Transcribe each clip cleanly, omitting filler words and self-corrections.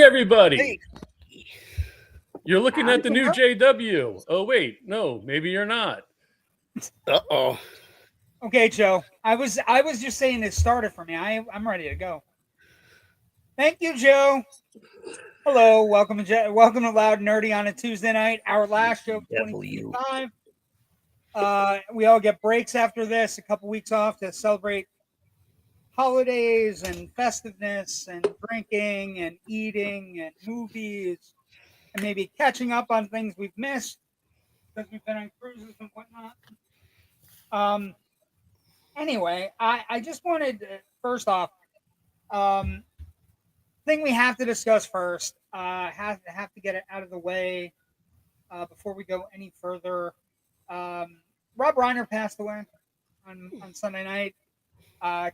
everybody. Hey. You're looking at the new JW. Oh, wait. No, maybe you're not. Uh-oh. Okay, Joe. I was just saying it started for me. I'm ready to go. Thank you, Joe. Hello, welcome to Loud Nerdy on a Tuesday night. Our last show of 2025. We all get breaks after this, a couple weeks off to celebrate holidays and festiveness and drinking and eating and movies and maybe catching up on things we've missed because we've been on cruises and whatnot. Anyway, I just wanted first off, thing we have to discuss first. Have to get it out of the way before we go any further. Rob Reiner passed away on Sunday night.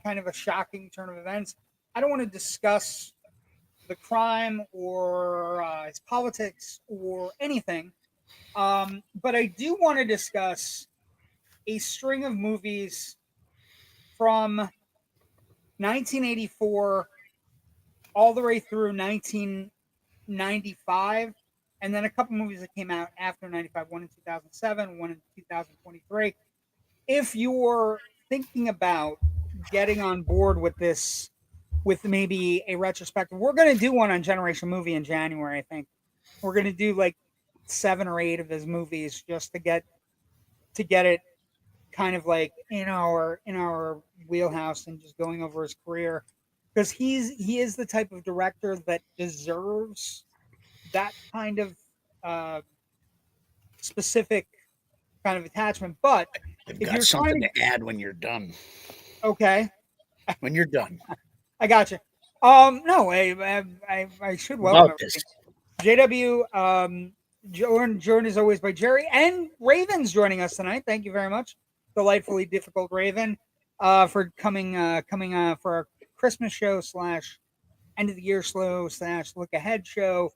Kind of a shocking turn of events. I don't want to discuss the crime or his politics or anything, but I do want to discuss a string of movies from 1984 all the way through 1995, and then a couple movies that came out after 95, one in 2007, one in 2023. If you're thinking about getting on board with this, with maybe a retrospective, we're going to do one on Generation Movie in January, I think. We're going to do like 7 or 8 of his movies just to get it kind of like in our wheelhouse and just going over his career, because he is the type of director that deserves that kind of specific kind of attachment. But I've got something to add when you're done. Okay. When you're done. I got you. No, I should welcome it. JW, joined as always by Jerry, and Raven's joining us tonight. Thank you very much. Delightfully difficult Raven for coming for our Christmas show / end of the year slow / look ahead show.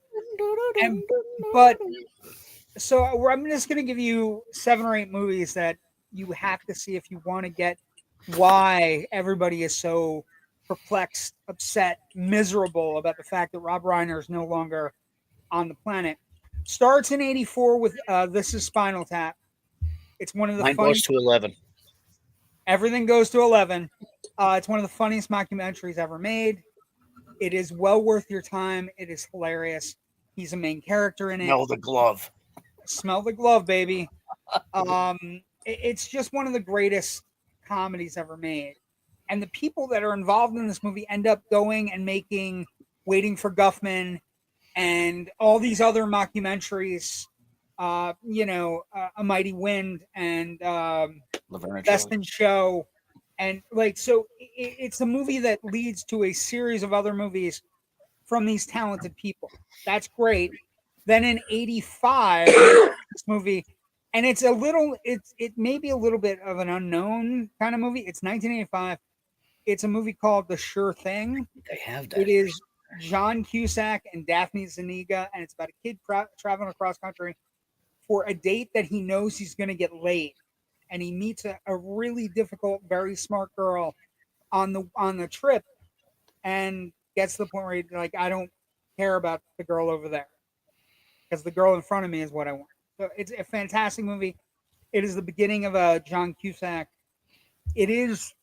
But so I'm just going to give you 7 or 8 movies that you have to see if you want to get why everybody is so perplexed, upset, miserable about the fact that Rob Reiner is no longer on the planet. Starts in 84 with This Is Spinal Tap. It's one of the funniest. Goes to 11. Everything goes to 11. It's one of the funniest mockumentaries ever made. It is well worth your time. It is hilarious. He's a main character in it. Smell the glove. Smell the glove, baby. It's just one of the greatest comedies ever made. And the people that are involved in this movie end up going and making Waiting for Guffman and all these other mockumentaries, A Mighty Wind and Best in Show. And like, so it's a movie that leads to a series of other movies from these talented people. That's great. Then in 85, this movie, and it may be a little bit of an unknown kind of movie. It's 1985. It's a movie called The Sure Thing. They have that. It is John Cusack and Daphne Zuniga, and it's about a kid traveling across country for a date that he knows he's going to get laid, and he meets a really difficult, very smart girl on the trip, and gets to the point where he's like, I don't care about the girl over there because the girl in front of me is what I want. So it's a fantastic movie. It is the beginning of John Cusack. It is.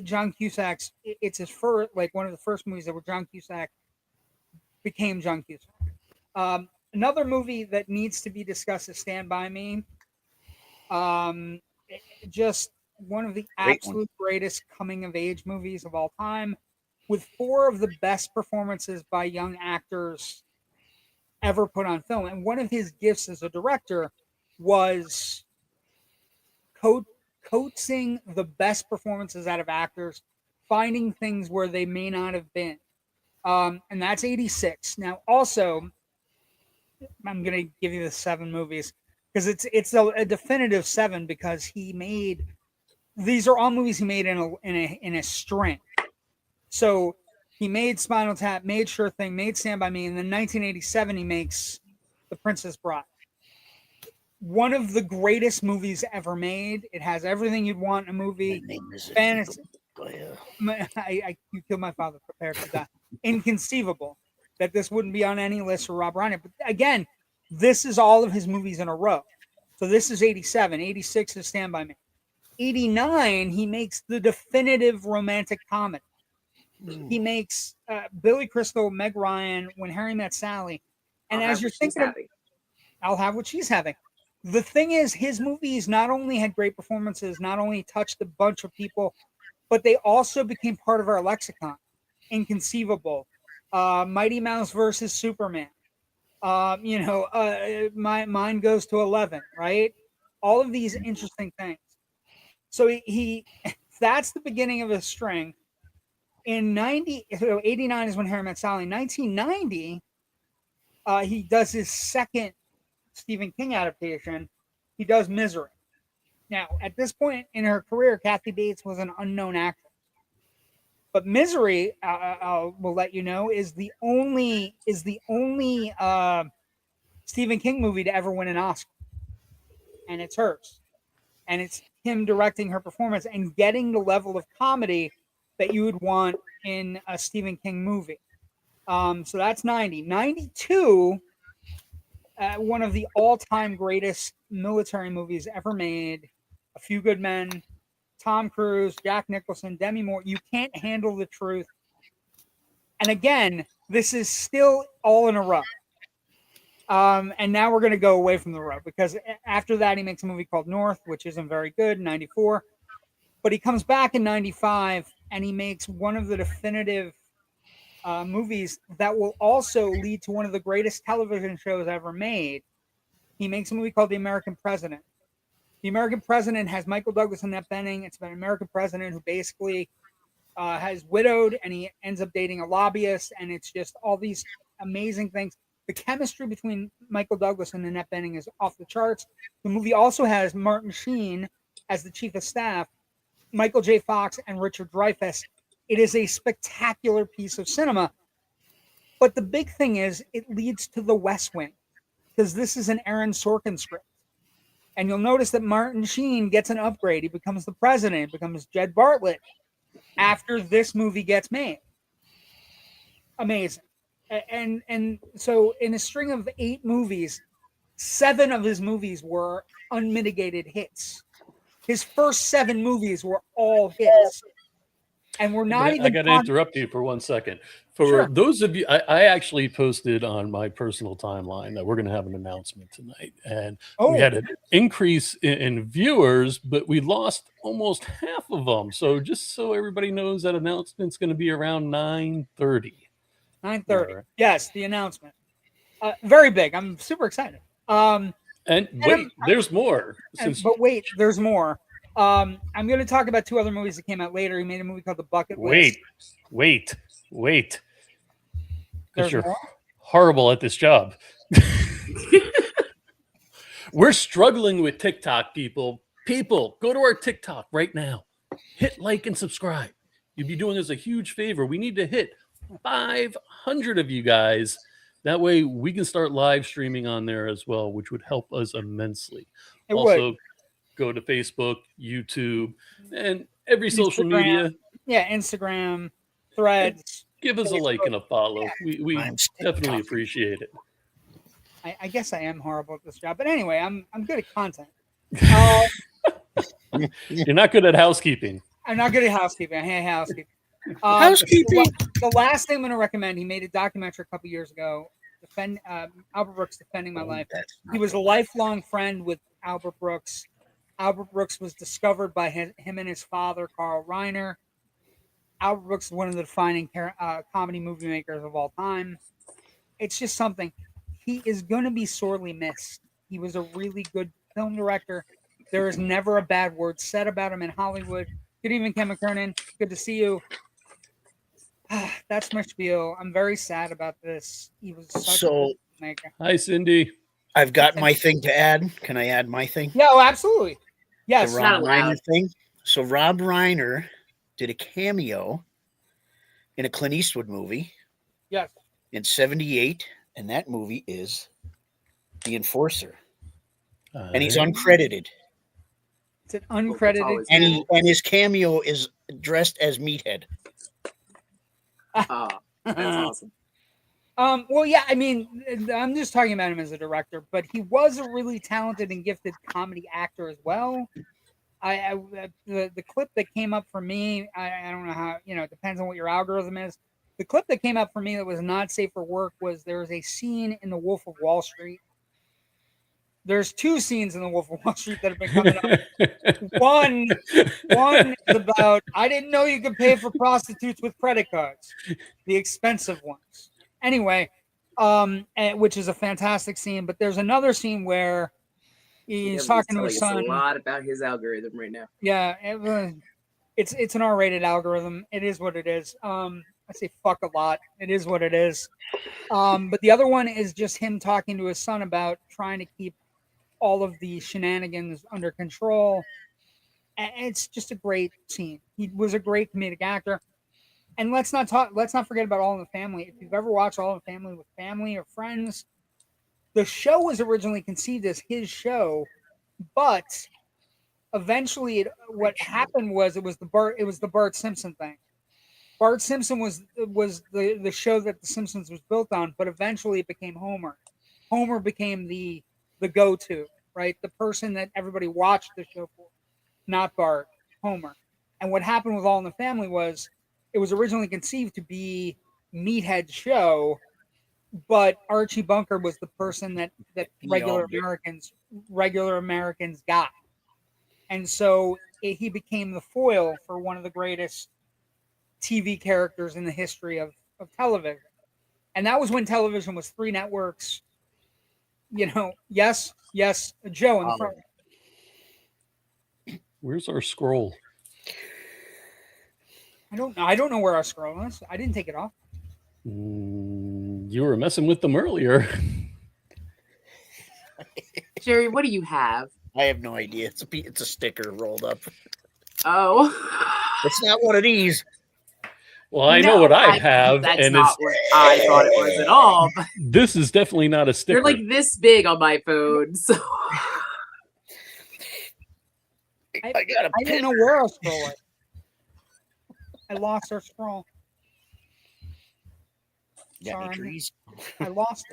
John Cusack's, it's his first, like one of the first movies that were John Cusack became John Cusack. Another movie that needs to be discussed is Stand By Me. Just one of the absolute greatest coming of age movies of all time, with 4 of the best performances by young actors ever put on film. And one of his gifts as a director was coaxing the best performances out of actors, finding things where they may not have been. And that's 86. Now, also, I'm going to give you the 7 movies because it's a definitive 7 because these are all movies he made in a string. So he made Spinal Tap, made Sure Thing, made Stand By Me, and then 1987 he makes The Princess Bride. One of the greatest movies ever made. It has everything you'd want in a movie. Fantasy. You killed my father. Prepare for that. Inconceivable. that this wouldn't be on any list for Rob Reiner. But again, this is all of his movies in a row. So this is 87. 86 is Stand By Me. 89, he makes the definitive romantic comedy. He makes Billy Crystal, Meg Ryan, When Harry Met Sally. And as you're thinking, I'll have what she's having. The thing is, his movies not only had great performances, not only touched a bunch of people, but they also became part of our lexicon. Inconceivable, Mighty Mouse versus Superman. My mind goes to 11, right? All of these interesting things. So he that's the beginning of a string. In 89 is When Harry Met Sally. 1990, he does his second Stephen King adaptation. He does Misery. Now, at this point in her career, Kathy Bates was an unknown actress. But Misery, will let you know, is the only Stephen King movie to ever win an Oscar, and it's hers, and it's him directing her performance and getting the level of comedy that you would want in a Stephen King movie. So that's 90. 92, one of the all-time greatest military movies ever made, A Few Good Men, Tom Cruise, Jack Nicholson, Demi Moore. You Can't Handle the Truth. And again, this is still all in a row. And now we're going to go away from the row, because after that, he makes a movie called North, which isn't very good, 94. But he comes back in 95 and he makes one of the definitive movies that will also lead to one of the greatest television shows ever made. He makes a movie called The American President. The American President has Michael Douglas and Annette Bening. It's about an American president who basically has widowed, and he ends up dating a lobbyist, and it's just all these amazing things. The chemistry between Michael Douglas and Annette Bening is off the charts. The movie also has Martin Sheen as the chief of staff, Michael J. Fox, and Richard Dreyfuss. It is a spectacular piece of cinema. But the big thing is, it leads to The West Wing, because this is an Aaron Sorkin script. And you'll notice that Martin Sheen gets an upgrade. He becomes the president, becomes Jed Bartlett after this movie gets made. Amazing. And so in a string of 8 movies, 7 of his movies were unmitigated hits. His first 7 movies were all hits. And we're not even. I got to interrupt you for 1 second. For those of you, I actually posted on my personal timeline that we're going to have an announcement tonight, and we had an increase in viewers, but we lost almost half of them. So just so everybody knows, that announcement's going to be around 9:30. 9:30. Right. Yes, the announcement. Very big. I'm super excited. And wait, there's more. But wait, there's more. I'm going to talk about 2 other movies that came out later. He made a movie called The Bucket List. Wait. Because you're horrible at this job. We're struggling with TikTok, people. People, go to our TikTok right now. Hit like and subscribe. You'd be doing us a huge favor. We need to hit 500 of you guys. That way we can start live streaming on there as well, which would help us immensely. It also, would. Go to Facebook, YouTube, and every social media. Yeah, Instagram, Threads. Give us a like and a follow. We definitely appreciate it. I guess I am horrible at this job, but anyway, I'm good at content. You're not good at housekeeping. I'm not good at housekeeping. I hate housekeeping. Housekeeping. The last thing I'm going to recommend, he made a documentary a couple years ago, Albert Brooks Defending My Life. He was a lifelong friend with Albert Brooks. Albert Brooks was discovered by him and his father, Carl Reiner. Albert Brooks is one of the defining comedy movie makers of all time. It's just something. He is going to be sorely missed. He was a really good film director. There is never a bad word said about him in Hollywood. Good evening, Ken McKernan. Good to see you. That's my spiel. I'm very sad about this. He was such a good maker. Hi, Cindy. I've got my thing to add. Can I add my thing? Yeah, absolutely. Yes. The Rob Reiner thing. So Rob Reiner did a cameo in a Clint Eastwood movie. Yes. In 78, and that movie is The Enforcer. And he's uncredited. It's an uncredited. And his cameo is dressed as Meathead. That's awesome. Well, yeah, I mean, I'm just talking about him as a director, but he was a really talented and gifted comedy actor as well. The clip that came up for me, I don't know how, it depends on what your algorithm is. The clip that came up for me that was not safe for work was there was a scene in The Wolf of Wall Street. There's two scenes in The Wolf of Wall Street that have been coming up. One is about, I didn't know you could pay for prostitutes with credit cards, the expensive ones. Anyway, which is a fantastic scene. But there's another scene where he's talking to his son. A lot about his algorithm right now. Yeah, it's an R-rated algorithm. It is what it is. I say fuck a lot. It is what it is. But the other one is just him talking to his son about trying to keep all of the shenanigans under control. And it's just a great scene. He was a great comedic actor. And let's not forget about All in the Family. If you've ever watched All in the Family with family or friends, the show was originally conceived as his show, but eventually what happened was it was the Bart Simpson thing. Bart Simpson was the show that The Simpsons was built on, but eventually it became Homer. Homer became the go-to, right? The person that everybody watched the show for, not Bart, Homer. And what happened with All in the Family was it was originally conceived to be Meathead's show, but Archie Bunker was the person that regular Americans got. And so he became the foil for one of the greatest TV characters in the history of television. And that was when television was 3 networks. Yes, Joe in the front. Where's our scroll? I don't know where our scroll is. I didn't take it off. You were messing with them earlier. Jerry, what do you have? I have no idea. It's a sticker rolled up. Oh. It's not one of these. Well, I know what I have, that's and not what I thought it was at all. But this is definitely not a sticker. they're like this big on my phone, so I got a I don't know where our scroll is. I lost our scroll. Got any trees? I lost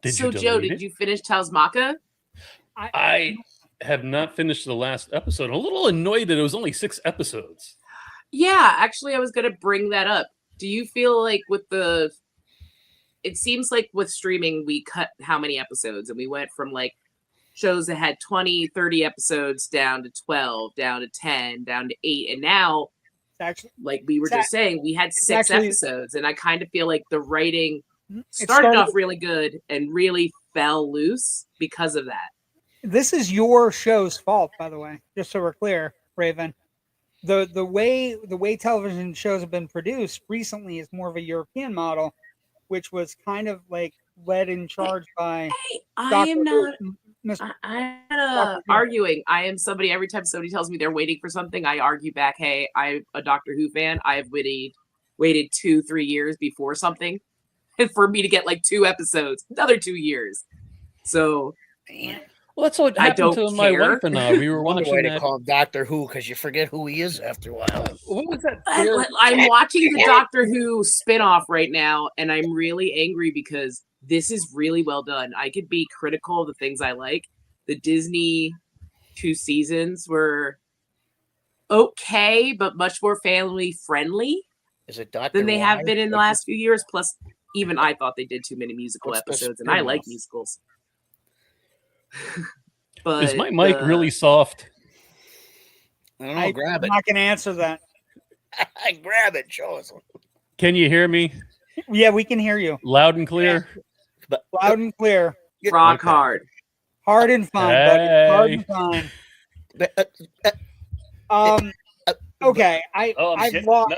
it. So Joe, did you finish Tausmaka? I have not finished the last episode. I'm a little annoyed that it was only 6 episodes. Yeah, actually, I was going to bring that up. Do you feel like it seems like with streaming, we cut how many episodes, and we went from like shows that had 20, 30 episodes down to 12, down to 10, down to 8. And now, like we were just saying, we had 6 episodes, and I kind of feel like the writing started off really good and really fell loose because of that. This is your show's fault, by the way, just so we're clear, Raven. The way television shows have been produced recently is more of a European model, which was kind of like led in charge by. I'm not arguing. I am somebody. Every time somebody tells me they're waiting for something, I argue back. Hey, I'm a Doctor Who fan. I've waited 2-3 years before something, and for me to get like 2 episodes, another 2 years. So. Man. Well, that's what happened to my wife and I. We were watching that. Call him Doctor Who because you forget who he is after a while. What was that? I'm watching the Doctor Who spinoff right now, and I'm really angry because this is really well done. I could be critical of the things I like. The Disney 2 seasons were okay, but much more family friendly than they have been in the last few years. Plus, even I thought they did too many musical episodes, and I like musicals. But is my mic really soft? I don't know. Grab it. I'm not going to answer that. Grab it. Show us. Can you hear me? Yeah, we can hear you. Loud and clear? Yeah. Loud and clear. Rock hard. Hard and fine, buddy. Hard and fine. Okay. I've lost.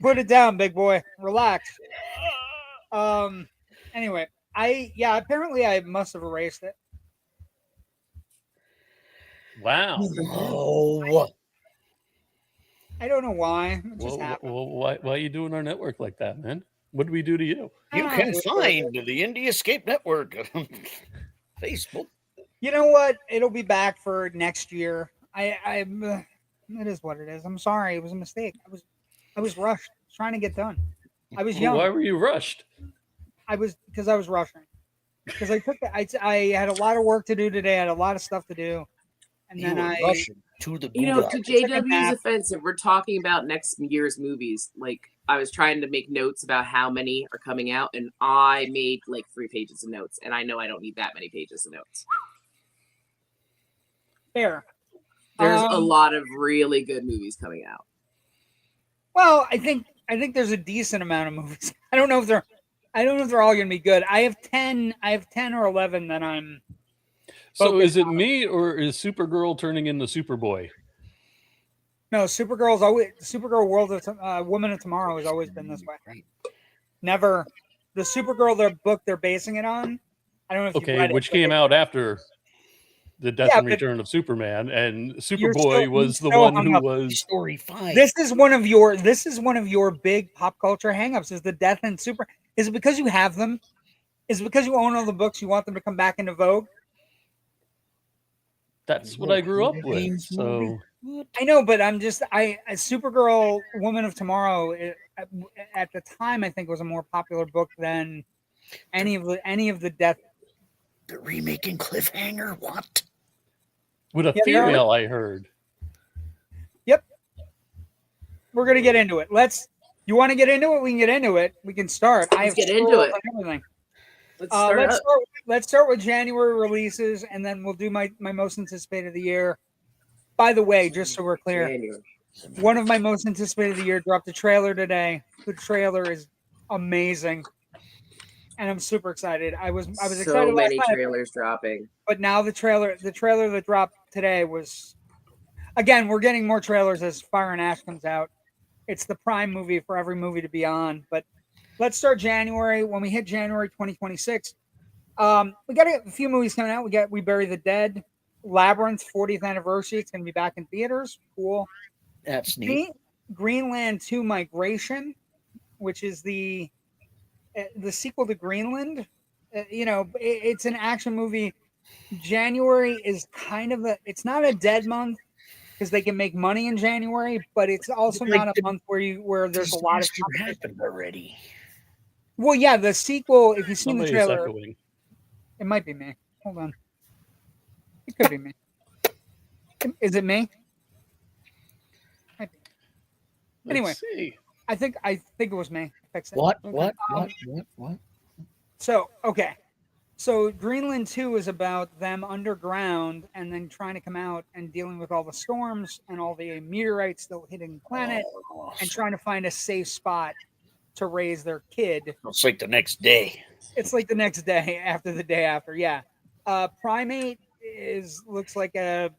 Put it down, big boy. Relax. Anyway. Apparently I must have erased it. Wow. Oh. I don't know why. It just happened. Well, why are you doing our network like that, man? What did we do to you? You can find the Indie Escape Network on Facebook. You know what? It'll be back for next year. It is what it is. I'm sorry. It was a mistake. I was rushed. I was trying to get done. I was young. Why were you rushed? Because I was rushing. Because I had a lot of work to do today. I had a lot of stuff to do, and then I rushing to the to JW's offense, if we're talking about next year's movies, like I was trying to make notes about how many are coming out, and I made like 3 pages of notes, and I know I don't need that many pages of notes. Fair. There's a lot of really good movies coming out. Well, I think there's a decent amount of movies. I don't know if they're all going to be good. I have 10 or 11 that I'm. So is it me or is Supergirl turning into Superboy? No, Supergirl World of Woman of Tomorrow has always been this way. Right. Never the Supergirl book they're basing it on. I don't know if you've read which it, came out after the Death and Return of Superman, and Superboy was the one who was story 5. This is one of your big pop culture hangups is the Death and Super. Is it because you have them? Is it because you own all the books? You want them to come back into vogue? That's what I grew up with. So I know, but I'm just Supergirl, Woman of Tomorrow. At the time, I think was a more popular book than any of the Death. The remaking Cliffhanger. What? With a female, I heard. Yep. We're gonna get into it. You want to get into it? We can get into it. We can start. Let's get into it. Everything. Let's start with January releases, and then we'll do my most anticipated of the year. By the way, just so we're clear, one of my most anticipated of the year dropped a trailer today. The trailer is amazing, and I'm super excited. I was excited. So many trailers dropping, but now the trailer that dropped today was. Again, we're getting more trailers as Fire and Ash comes out. It's the prime movie for every movie to be on. But let's start January. When we hit January 2026, we got a few movies coming out. We Bury the Dead, Labyrinth 40th anniversary. It's going to be back in theaters. Cool. That's neat. Greenland 2 Migration, which is the sequel to Greenland. It's an action movie. January is kind of it's not a dead month, because they can make money in January, but it's also not a month where there's a lot of stuff happened already. Well, yeah, the sequel. If you've seen the trailer, echoing. It might be me. Hold on, it could be me. Is it me? Might be. Anyway, I think it was me. What? So okay. So Greenland 2 is about them underground and then trying to come out and dealing with all the storms and all the meteorites still hitting the planet and trying to find a safe spot to raise their kid. It's like the next day. It's like the next day after the day after. Yeah. Primate looks like a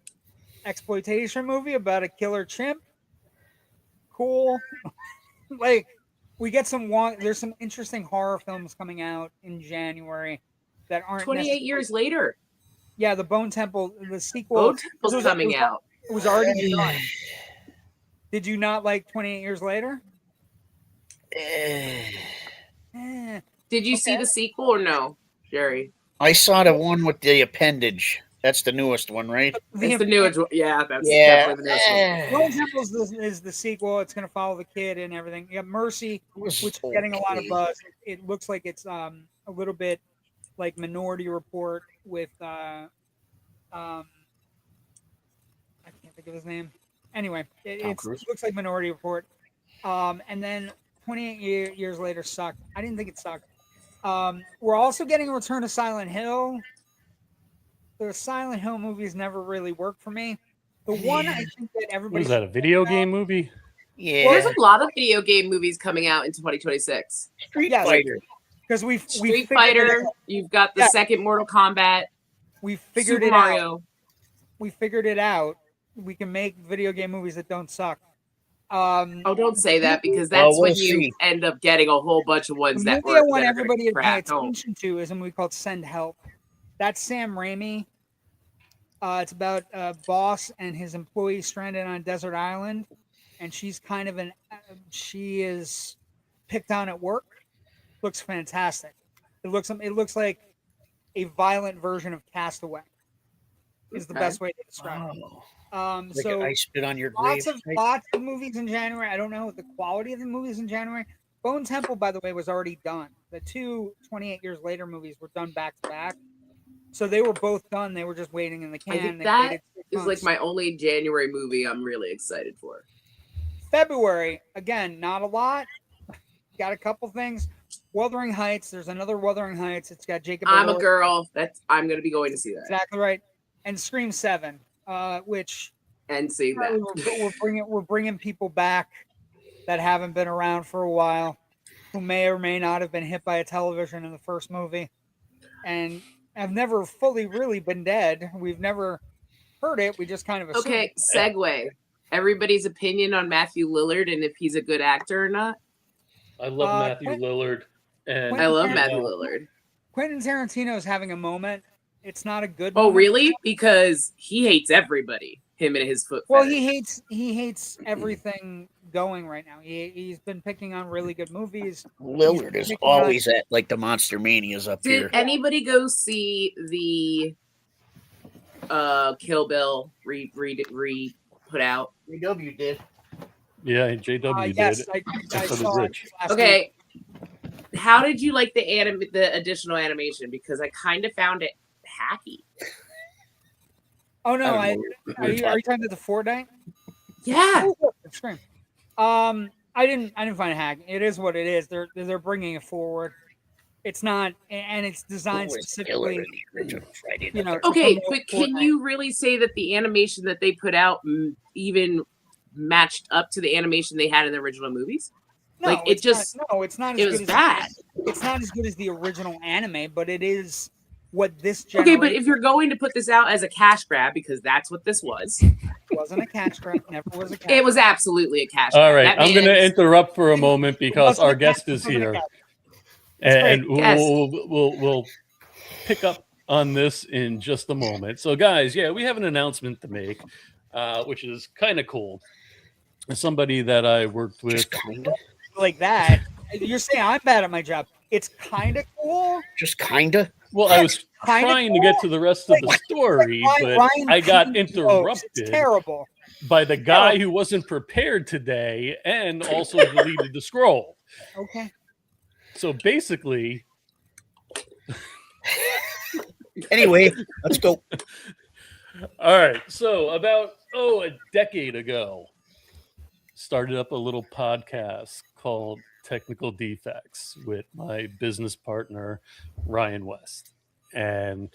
exploitation movie about a killer chimp. Cool. Like we get there's some interesting horror films coming out in January. That aren't 28 years later. Yeah, the Bone Temple, the sequel. Bone Temple's coming out. It was already done. Did you not like 28 Years Later? Did you see the sequel or no, Jerry? I saw the one with the appendage. That's the newest one, right? It's the newest one. Yeah, that's definitely the newest one. Bone Temple is the sequel. It's going to follow the kid and everything. Yeah, Mercy, which is getting a lot of buzz. It looks like it's a little bit like Minority Report with I can't think of his name. Anyway, it looks like Minority Report. And then 28 Years Later sucked. I didn't think it sucked. We're also getting a return to Silent Hill. The Silent Hill movies never really worked for me. The one I think that everybody was that a video game movie? Yeah, well, there's a lot of video game movies coming out in 2026. Street Fighter. Because Street Fighter, you've got the second Mortal Kombat. We figured Super Mario. Out. We figured it out. We can make video game movies that don't suck. Don't say that because that's when you end up getting a whole bunch of ones that I want everybody to pay attention to is a movie called Send Help. That's Sam Raimi. It's about a boss and his employee stranded on a desert island, and she's kind of she is picked on at work. Looks fantastic. It looks like a violent version of Castaway. Is the best way to describe it. So I spit on your grave. Lots of movies in January. I don't know the quality of the movies in January. Bone Temple, by the way, was already done. The two 28 Years Later movies were done back to back. So they were both done. They were just waiting in the can. I think They that waited 6 is like months. my only January movie I'm really excited for. February, again, not a lot. Got a couple things. Wuthering Heights. There's another Wuthering Heights. It's got Jacob. I'm a Elordi. girl. I'm going to be going to see that. Exactly right. And Scream 7, which And see that. we're bringing people back that haven't been around for a while, who may or may not have been hit by a television in the first movie, and have never fully really been dead. We've never heard it. We just kind of assumed. Okay, segue. Everybody's opinion on Matthew Lillard and if he's a good actor or not. I love Matthew Lillard. And I love Matthew Lillard. Quentin Tarantino is having a moment. It's not a good Oh, moment. really? Because he hates everybody. Him and his foot Well, fetish. he hates everything going right now. He's been picking on really good movies. Lillard is always at like the Monster Manias up here. Did anybody go see the Kill Bill put out? JW did. Yeah, JW Yes, did. I So did saw it Rich. last week. Okay. How did you like the additional animation? Because I kind of found it hacky. Oh no! I don't know. Are you talking about the Fortnite? Yeah. Oh, Scream. I didn't find it hack. It is what it is. They're bringing it forward. It's not, and it's designed specifically. You know. to Okay, promote but can Fortnite. you really say that the animation that they put out even matched up to the animation they had in the original movies? No, like, it it's just- not, no, it's not. As it good was as bad. It's not as good as the original anime, but it is what this Okay, generation. but if you're going to put this out as a cash grab, because that's what this was, wasn't a catch grab, never was a catch. it was absolutely a cash All grab. right, That I'm going to man's- interrupt for a moment because Wasn't our a catch, guest is wasn't a here, catch. and Yes. we'll pick up on this in just a moment. So, guys, yeah, we have an announcement to make, which is kind of cool. Somebody that I worked with. Just kinda. Like that. You're saying I'm bad at my job. It's kind of cool. Just kinda. Well, I was Kinda trying to get to the rest of the story, but Ryan I got Keating jokes. interrupted It's terrible. by the guy who wasn't prepared today and also deleted the scroll. Okay. So basically, Anyway, let's go. all right. So about a decade ago, started up a little podcast called Technical Defects with my business partner Ryan West, and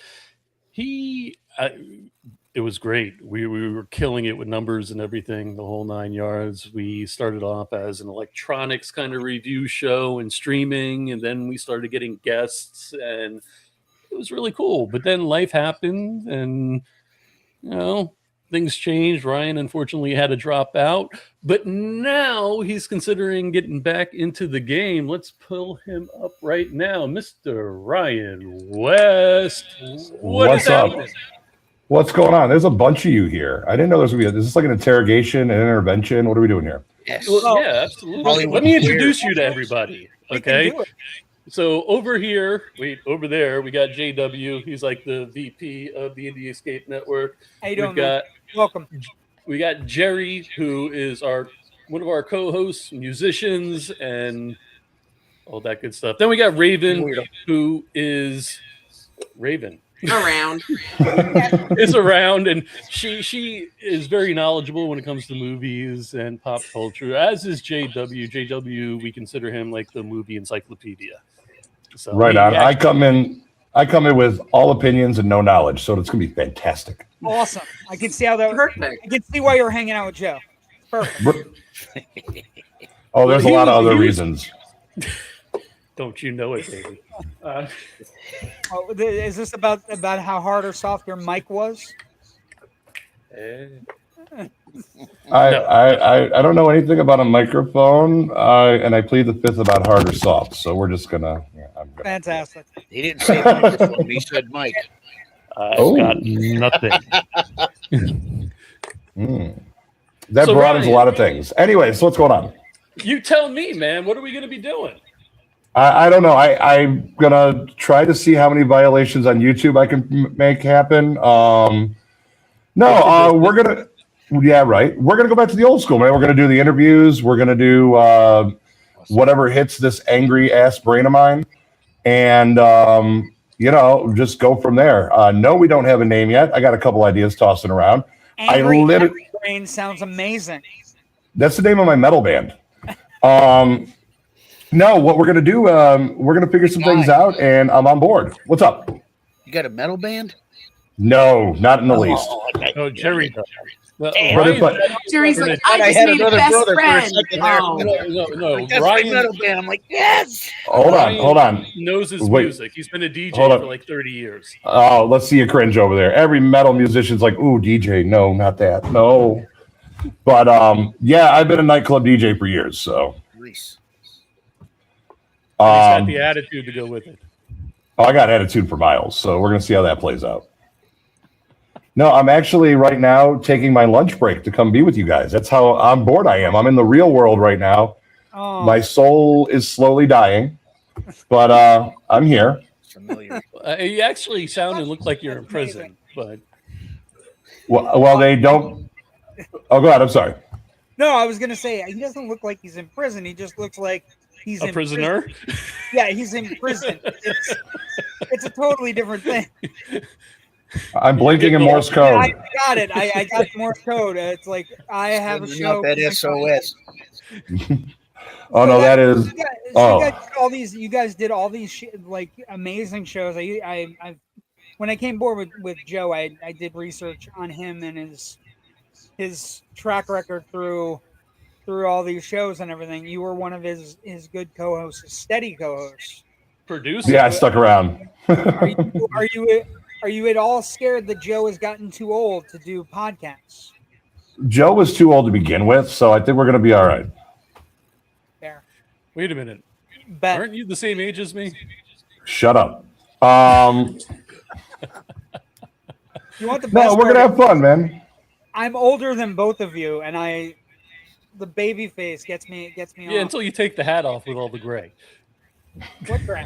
it was great. We were killing it with numbers and everything, the whole 9 yards. We started off as an electronics kind of review show and streaming, and then we started getting guests, and it was really cool. But then life happened, and things changed. Ryan unfortunately had to drop out, but now he's considering getting back into the game. Let's pull him up right now, Mr. Ryan West. What's up? What's going on? There's a bunch of you here. I didn't know there's gonna be. Is this like an interrogation, an intervention? What are we doing here? Yes. Well, yeah, absolutely. Hollywood Let me here. introduce you to everybody. We can Okay. do it. So over there, we got JW. He's like the VP of the Indie Escape Network. How you doing, We've got Welcome. we got Jerry, who is one of our co-hosts, musicians, and all that good stuff. Then we got Raven, Weirdo. who is Raven. around. Is around, and she is very knowledgeable when it comes to movies and pop culture, as is JW. JW, we consider him like the movie encyclopedia. So Right he on. I actually- come in with all opinions and no knowledge, so it's gonna be fantastic. Awesome. I can see how that. Perfect. I can see why you're hanging out with Joe. Perfect. Oh, there's a He lot of was- other he was- reasons. Don't you know it, baby? Is this about how hard or soft your mic was? I don't know anything about a microphone, and I plead the fifth about hard or soft. So we're just gonna. Fantastic. He didn't say microphone. He said Mike. I've Oh. got nothing. That So, broadens a Ryan- lot of things. Anyway, so what's going on? You tell me, man. What are we going to be doing? I don't know. I'm gonna try to see how many violations on YouTube I can make happen. We're gonna. Yeah, right. We're gonna go back to the old school, man. We're gonna do the interviews. We're gonna do whatever hits this angry ass brain of mine, and just go from there. No, we don't have a name yet. I got a couple ideas tossing around. Angry Brain sounds amazing. That's the name of my metal band. No, what we're gonna do, we're gonna figure some things out, and I'm on board. What's up? You got a metal band? No, not in the least. Oh, Jerry. Well, Jerry's like, I just made a best friend. No. Ryan metal band. I'm like, yes. Hold on. Knows his music. He's been a DJ for like 30 years. Oh, let's see you cringe over there. Every metal musician's like, ooh, DJ. No, not that. No. But I've been a nightclub DJ for years, so. Nice. He's got the attitude to go with it. Oh, I got attitude for miles, so we're gonna see how that plays out. No, I'm actually right now taking my lunch break to come be with you guys. That's how on board I am. I'm in the real world right now. Oh. My soul is slowly dying, but I'm here. Familiar. You actually sound and look like you're in prison, but well, they don't. Oh, go ahead. I'm sorry. No, I was gonna say he doesn't look like he's in prison. He just looks like he's a prisoner. Yeah, he's in prison. It's a totally different thing. I'm blinking in Morse code. I got it. I got Morse code. It's like I have a show. That SOS. Oh no, that is. You guys did all these like amazing shows. I when I came aboard with Joe, I did research on him and his track record through all these shows and everything. You were one of his good co-hosts, steady co-hosts. Producer. Yeah, I stuck around. Are you at all scared that Joe has gotten too old to do podcasts? Joe was too old to begin with, so I think we're going to be all right. Fair. Wait a minute. Bet. Aren't you the same age as me? Shut up. You want the best? No, we're going to have fun, man. I'm older than both of you, and the baby face gets me off. Yeah, until you take the hat off with all the gray. What gray?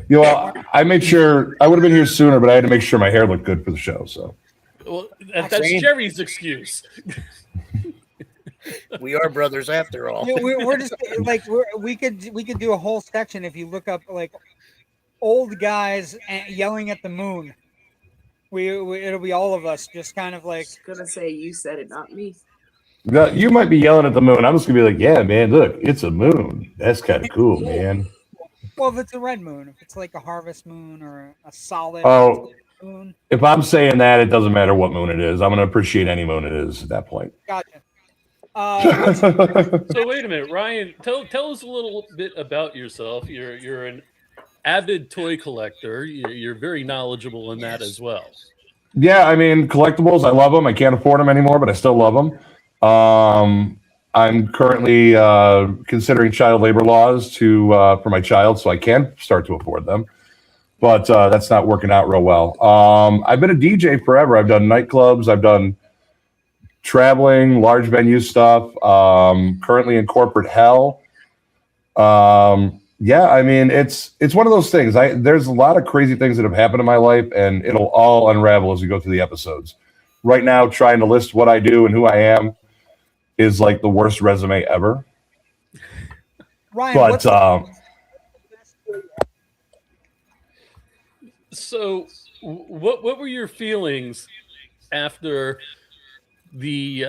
I made sure I would have been here sooner, but I had to make sure my hair looked good for the show. So, well, that's Jerry's excuse. We are brothers after all. Yeah, we're just like we could do a whole section if you look up like old guys yelling at the moon. It'll be all of us just kind of like. I was gonna say you said it, not me. You might be yelling at the moon. I'm just gonna be like, yeah, man, look, it's a moon. That's kind of cool, man. Well, if it's a red moon, if it's like a harvest moon or a solid moon. If I'm saying that, it doesn't matter what moon it is. I'm going to appreciate any moon it is at that point. Gotcha. So wait a minute, Ryan. Tell us a little bit about yourself. You're an avid toy collector. You're very knowledgeable in that as well. Yeah, I mean, collectibles, I love them. I can't afford them anymore, but I still love them. I'm currently considering child labor laws for my child, so I can start to afford them. But that's not working out real well. I've been a DJ forever. I've done nightclubs. I've done traveling, large venue stuff. Currently in corporate hell. Yeah, I mean, it's one of those things. There's a lot of crazy things that have happened in my life, and it'll all unravel as we go through the episodes. Right now, trying to list what I do and who I am is like the worst resume ever. Ryan, but so what were your feelings after the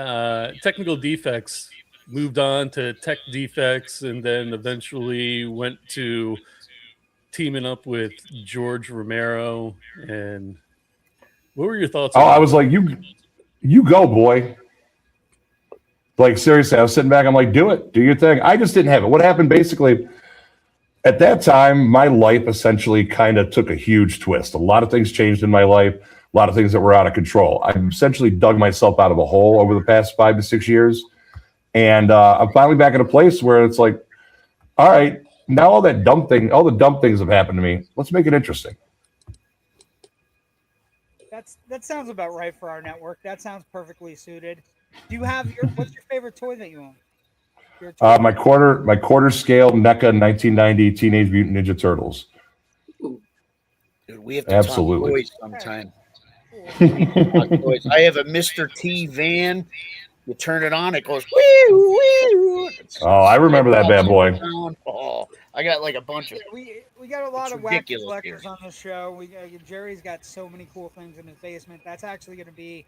technical defects moved on to tech defects and then eventually went to teaming up with George Romero? And what were your thoughts? I was like, you go, boy. Like, seriously, I was sitting back. I'm like, do it. Do your thing. I just didn't have it. What happened basically at that time, my life essentially kind of took a huge twist. A lot of things changed in my life, a lot of things that were out of control. I essentially dug myself out of a hole over the past 5 to 6 years. And I'm finally back at a place where it's like, all right, now all the dumb things have happened to me. Let's make it interesting. That sounds about right for our network. That sounds perfectly suited. Do you have what's your favorite toy that you own? My quarter scale NECA 1990 Teenage Mutant Ninja Turtles. Ooh. Dude, we have to absolutely talk toys sometime. I have a Mr. T van You turn it on, it goes. Wee, wee. Oh, I remember that bad boy. Oh, I got like a bunch of. We got a lot of wacky collectors on this show. Jerry's got so many cool things in his basement. That's actually going to be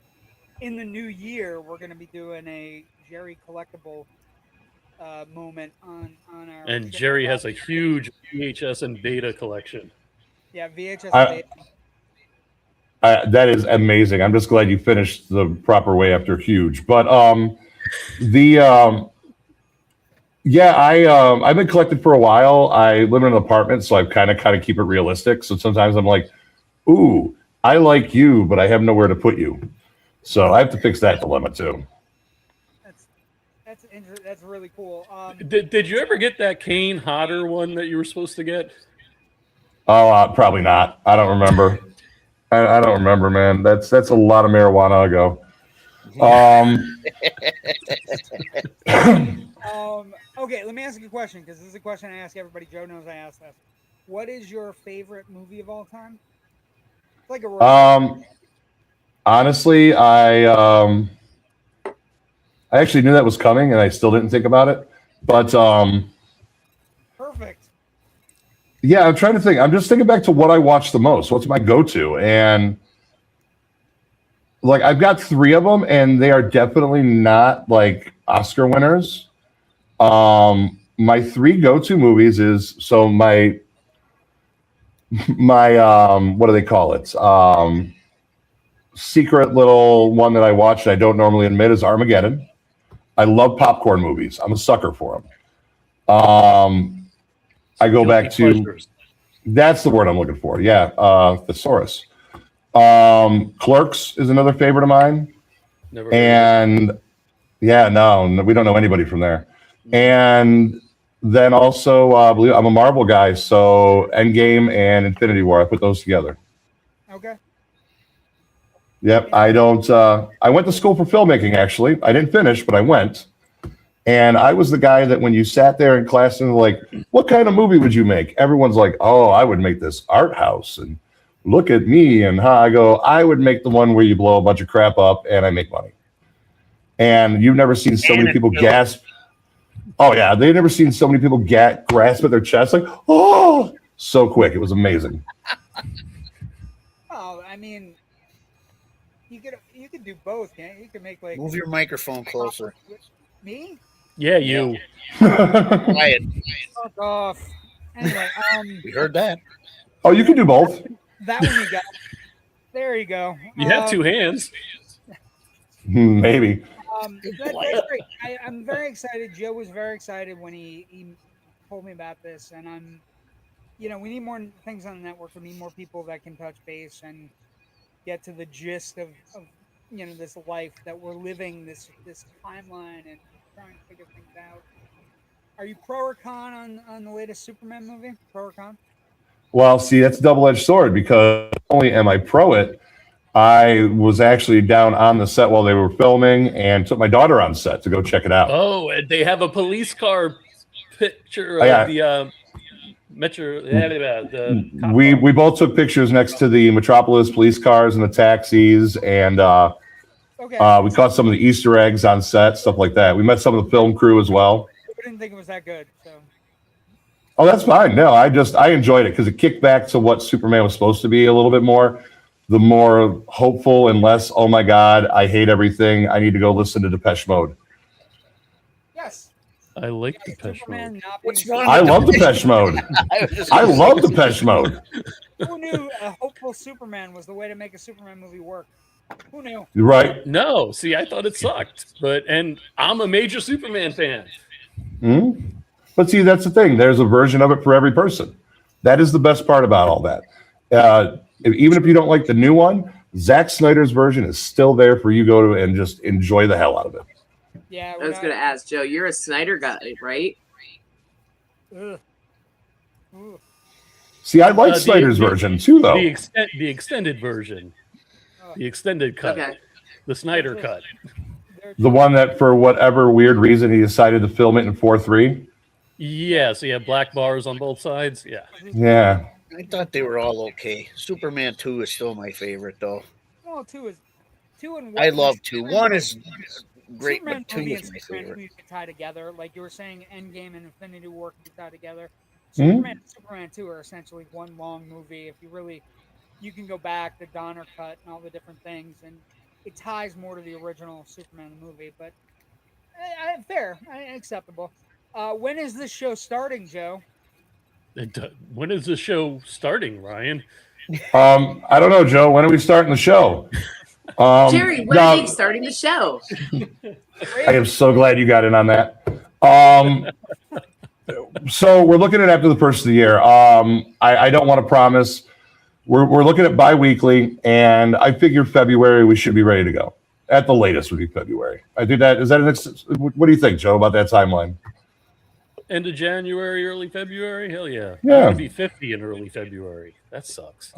in the new year. We're going to be doing a Jerry collectible moment on our. And Jerry has a huge VHS and beta collection. Yeah, VHS and beta. That is amazing. I'm just glad you finished the proper way after huge. But I've been collecting for a while. I live in an apartment, so I kind of keep it realistic. So sometimes I'm like, ooh, I like you, but I have nowhere to put you. So I have to fix that dilemma too. That's really cool. Did you ever get that Kane Hodder one that you were supposed to get? Oh, probably not. I don't remember. I don't remember, man. That's a lot of marijuana ago. Okay, let me ask you a question, because this is a question I ask everybody. Joe knows I ask this. What is your favorite movie of all time? It's like a honestly, I actually knew that was coming, and I still didn't think about it. But perfect. Yeah, I'm trying to think. I'm just thinking back to what I watch the most. What's my go-to? And like, I've got 3 of them, and they are definitely not like Oscar winners. My 3 go-to movies is my what do they call it? Secret little one that I watched I don't normally admit is Armageddon. I love popcorn movies. I'm a sucker for them. I go back to that's the word I'm looking for. Yeah, thesaurus. Clerks is another favorite of mine. Never and yeah, no, we don't know anybody from there. And then also, I'm a Marvel guy, so Endgame and Infinity War. I put those together. Okay. Yep, I don't. I went to school for filmmaking. Actually, I didn't finish, but I went. And I was the guy that when you sat there in class and like, what kind of movie would you make? Everyone's like, oh, I would make this art house and look at me. And how I go, I would make the one where you blow a bunch of crap up and I make money. And you've never seen so many people gasp. Oh, yeah. They've never seen so many people grasp at their chest like, oh, so quick. It was amazing. Oh, I mean, you could do both, can't you? You could make like. Move your microphone closer. Me? Yeah, you. Quiet. Fuck off. Anyway, we heard that. Oh, you can do both. That one you got. There you go. You have 2 hands. Maybe. That's great. I'm very excited. Joe was very excited when he told me about this, and we need more things on the network. We need more people that can touch base and get to the gist of this life that we're living, this timeline, and trying to figure things out. Are you pro or con on the latest Superman movie? Pro or con? Well, see, that's a double-edged sword because not only am I pro it, I was actually down on the set while they were filming and took my daughter on set to go check it out. Oh, and they have a police car picture of the Metro. We both took pictures next to the Metropolis police cars and the taxis, and we caught some of the Easter eggs on set, stuff like that. We met some of the film crew as well. I didn't think it was that good. So. Oh, that's fine. No, I enjoyed it because it kicked back to what Superman was supposed to be a little bit more. The more hopeful and less, oh my God, I hate everything. I need to go listen to Depeche Mode. Yes. I like Depeche Mode. I love Depeche Mode. I love Depeche Mode. Who knew a hopeful Superman was the way to make a Superman movie work? Who knew? You're right. No, see, I thought it sucked, and I'm a major Superman fan. Mm-hmm. But see, that's the thing. There's a version of it for every person. That is the best part about all that. Even if you don't like the new one, Zack Snyder's version is still there for you to go to and just enjoy the hell out of it. Yeah, I was going to ask Joe. You're a Snyder guy, right? See, I like Snyder's version too, though. The extended version, the extended cut, the Snyder cut. The one that, for whatever weird reason, he decided to film it in 4:3. Yeah, so you have black bars on both sides. Yeah. Yeah. I thought they were all okay. Superman 2 is still my favorite, though. Well, 2 and 1. I love 2. 1 is great, Superman but 2 movie is and my Superman favorite. movie could tie together. Like you were saying, Endgame and Infinity War can be tied together. Mhm. Superman and Superman 2 are essentially one long movie. If you can go back, the Donner cut and all the different things, and it ties more to the original Superman movie. But fair, acceptable. When is this show starting, Joe? When is the show starting, Ryan? I don't know, Joe. When are we starting the show? Jerry, when are they starting the show? I am so glad you got in on that. So we're looking at after the first of the year. I don't want to promise. We're looking at bi-weekly, and I figure February we should be ready to go. At the latest would be February. I think that is that. What do you think, Joe, about that timeline? End of January, early February? Hell yeah. Yeah. I'm going to be 50 in early February. That sucks.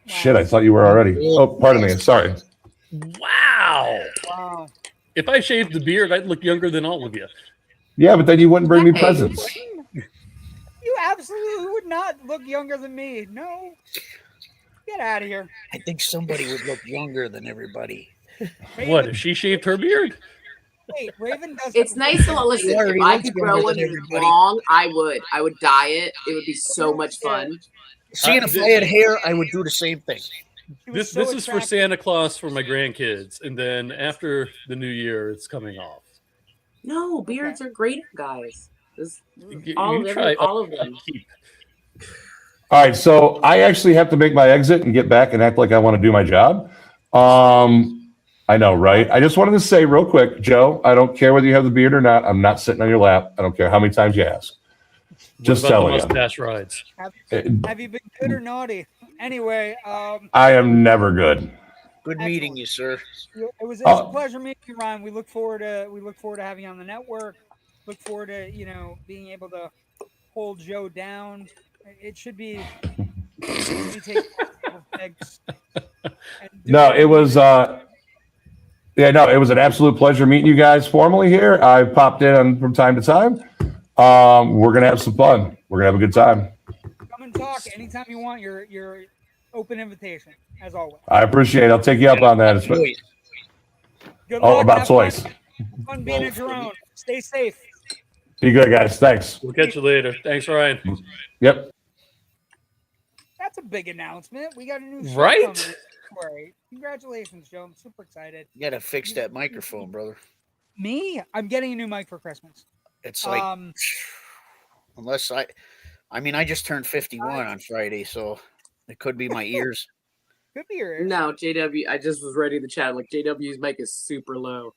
Shit, I thought you were already. Oh, pardon me. Sorry. Wow. Wow. If I shaved the beard, I'd look younger than all of you. Yeah, but then you wouldn't bring me Hey. presents. You absolutely would not look younger than me. No. Get out of here. I think somebody would look younger than everybody. What, if she shaved her beard? Wait, Raven does. It's nice to listen. You already If I look could younger grow than one everybody. long, I would. I would dye it. It would be so much fun. See, and if I had hair, I would do the same thing. This is for Santa Claus for my grandkids. And then after the new year, it's coming off. No, beards are great, guys. You All try of them. All right, so I actually have to make my exit and get back and act like I want to do my job. I know, right? I just wanted to say real quick, Joe, I don't care whether you have the beard or not. I'm not sitting on your lap. I don't care how many times you ask. Just telling you. Mustache rides. Have you been good or naughty? Anyway, I am never good. Good meeting you, sir. it was a pleasure meeting you, Ryan. We look forward to having you on the network. Look forward to being able to hold Joe down. It should be taking pegs. No, it was it was an absolute pleasure meeting you guys formally here. I popped in from time to time. We're gonna have some fun. We're gonna have a good time. Come and talk anytime you want. Your open invitation, as always. I appreciate it. I'll take you up on that. Good Oh, luck. about Have toys. fun being at your own. Stay safe. Be good, guys. Thanks. We'll catch you later. Thanks, Ryan. Yep. That's a big announcement. We got a new show Right? coming. Right. Congratulations, Joe. I'm super excited. You gotta fix that microphone, brother. Me? I'm getting a new mic for Christmas. It's like unless I just turned 51 on Friday, so it could be my ears. Could be your ears. No, JW, I just was ready to chat. Like, JW's mic is super low.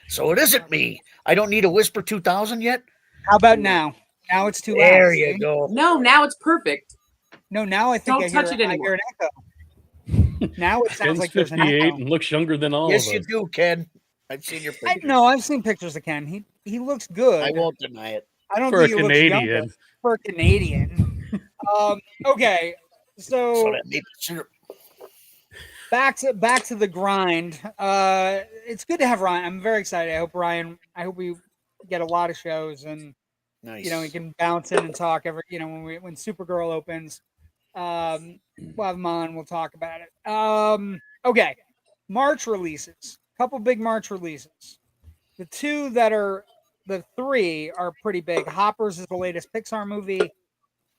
So it isn't me. I don't need a Whisper 2000 yet. How about now? Now it's too loud. There you see? go. No, now it's perfect. No, now I think Don't touch it I anymore. hear an echo. Now it sounds Ken's like there's an 58 echo. and looks younger than all Yes, of you us. do, Ken. I've seen your pictures. No, I've seen pictures of Ken. He looks good. I won't deny it. I don't For a think he looks younger. Canadian. For a Canadian. Okay, So so that maple syrup. back to the grind. It's good to have Ryan. I'm very excited. I hope we get a lot of shows and Nice. we can bounce in and talk every when Supergirl opens. We'll have him on. We'll talk about it. Okay, March releases. Couple big March releases. The three are pretty big. Hoppers is the latest Pixar movie.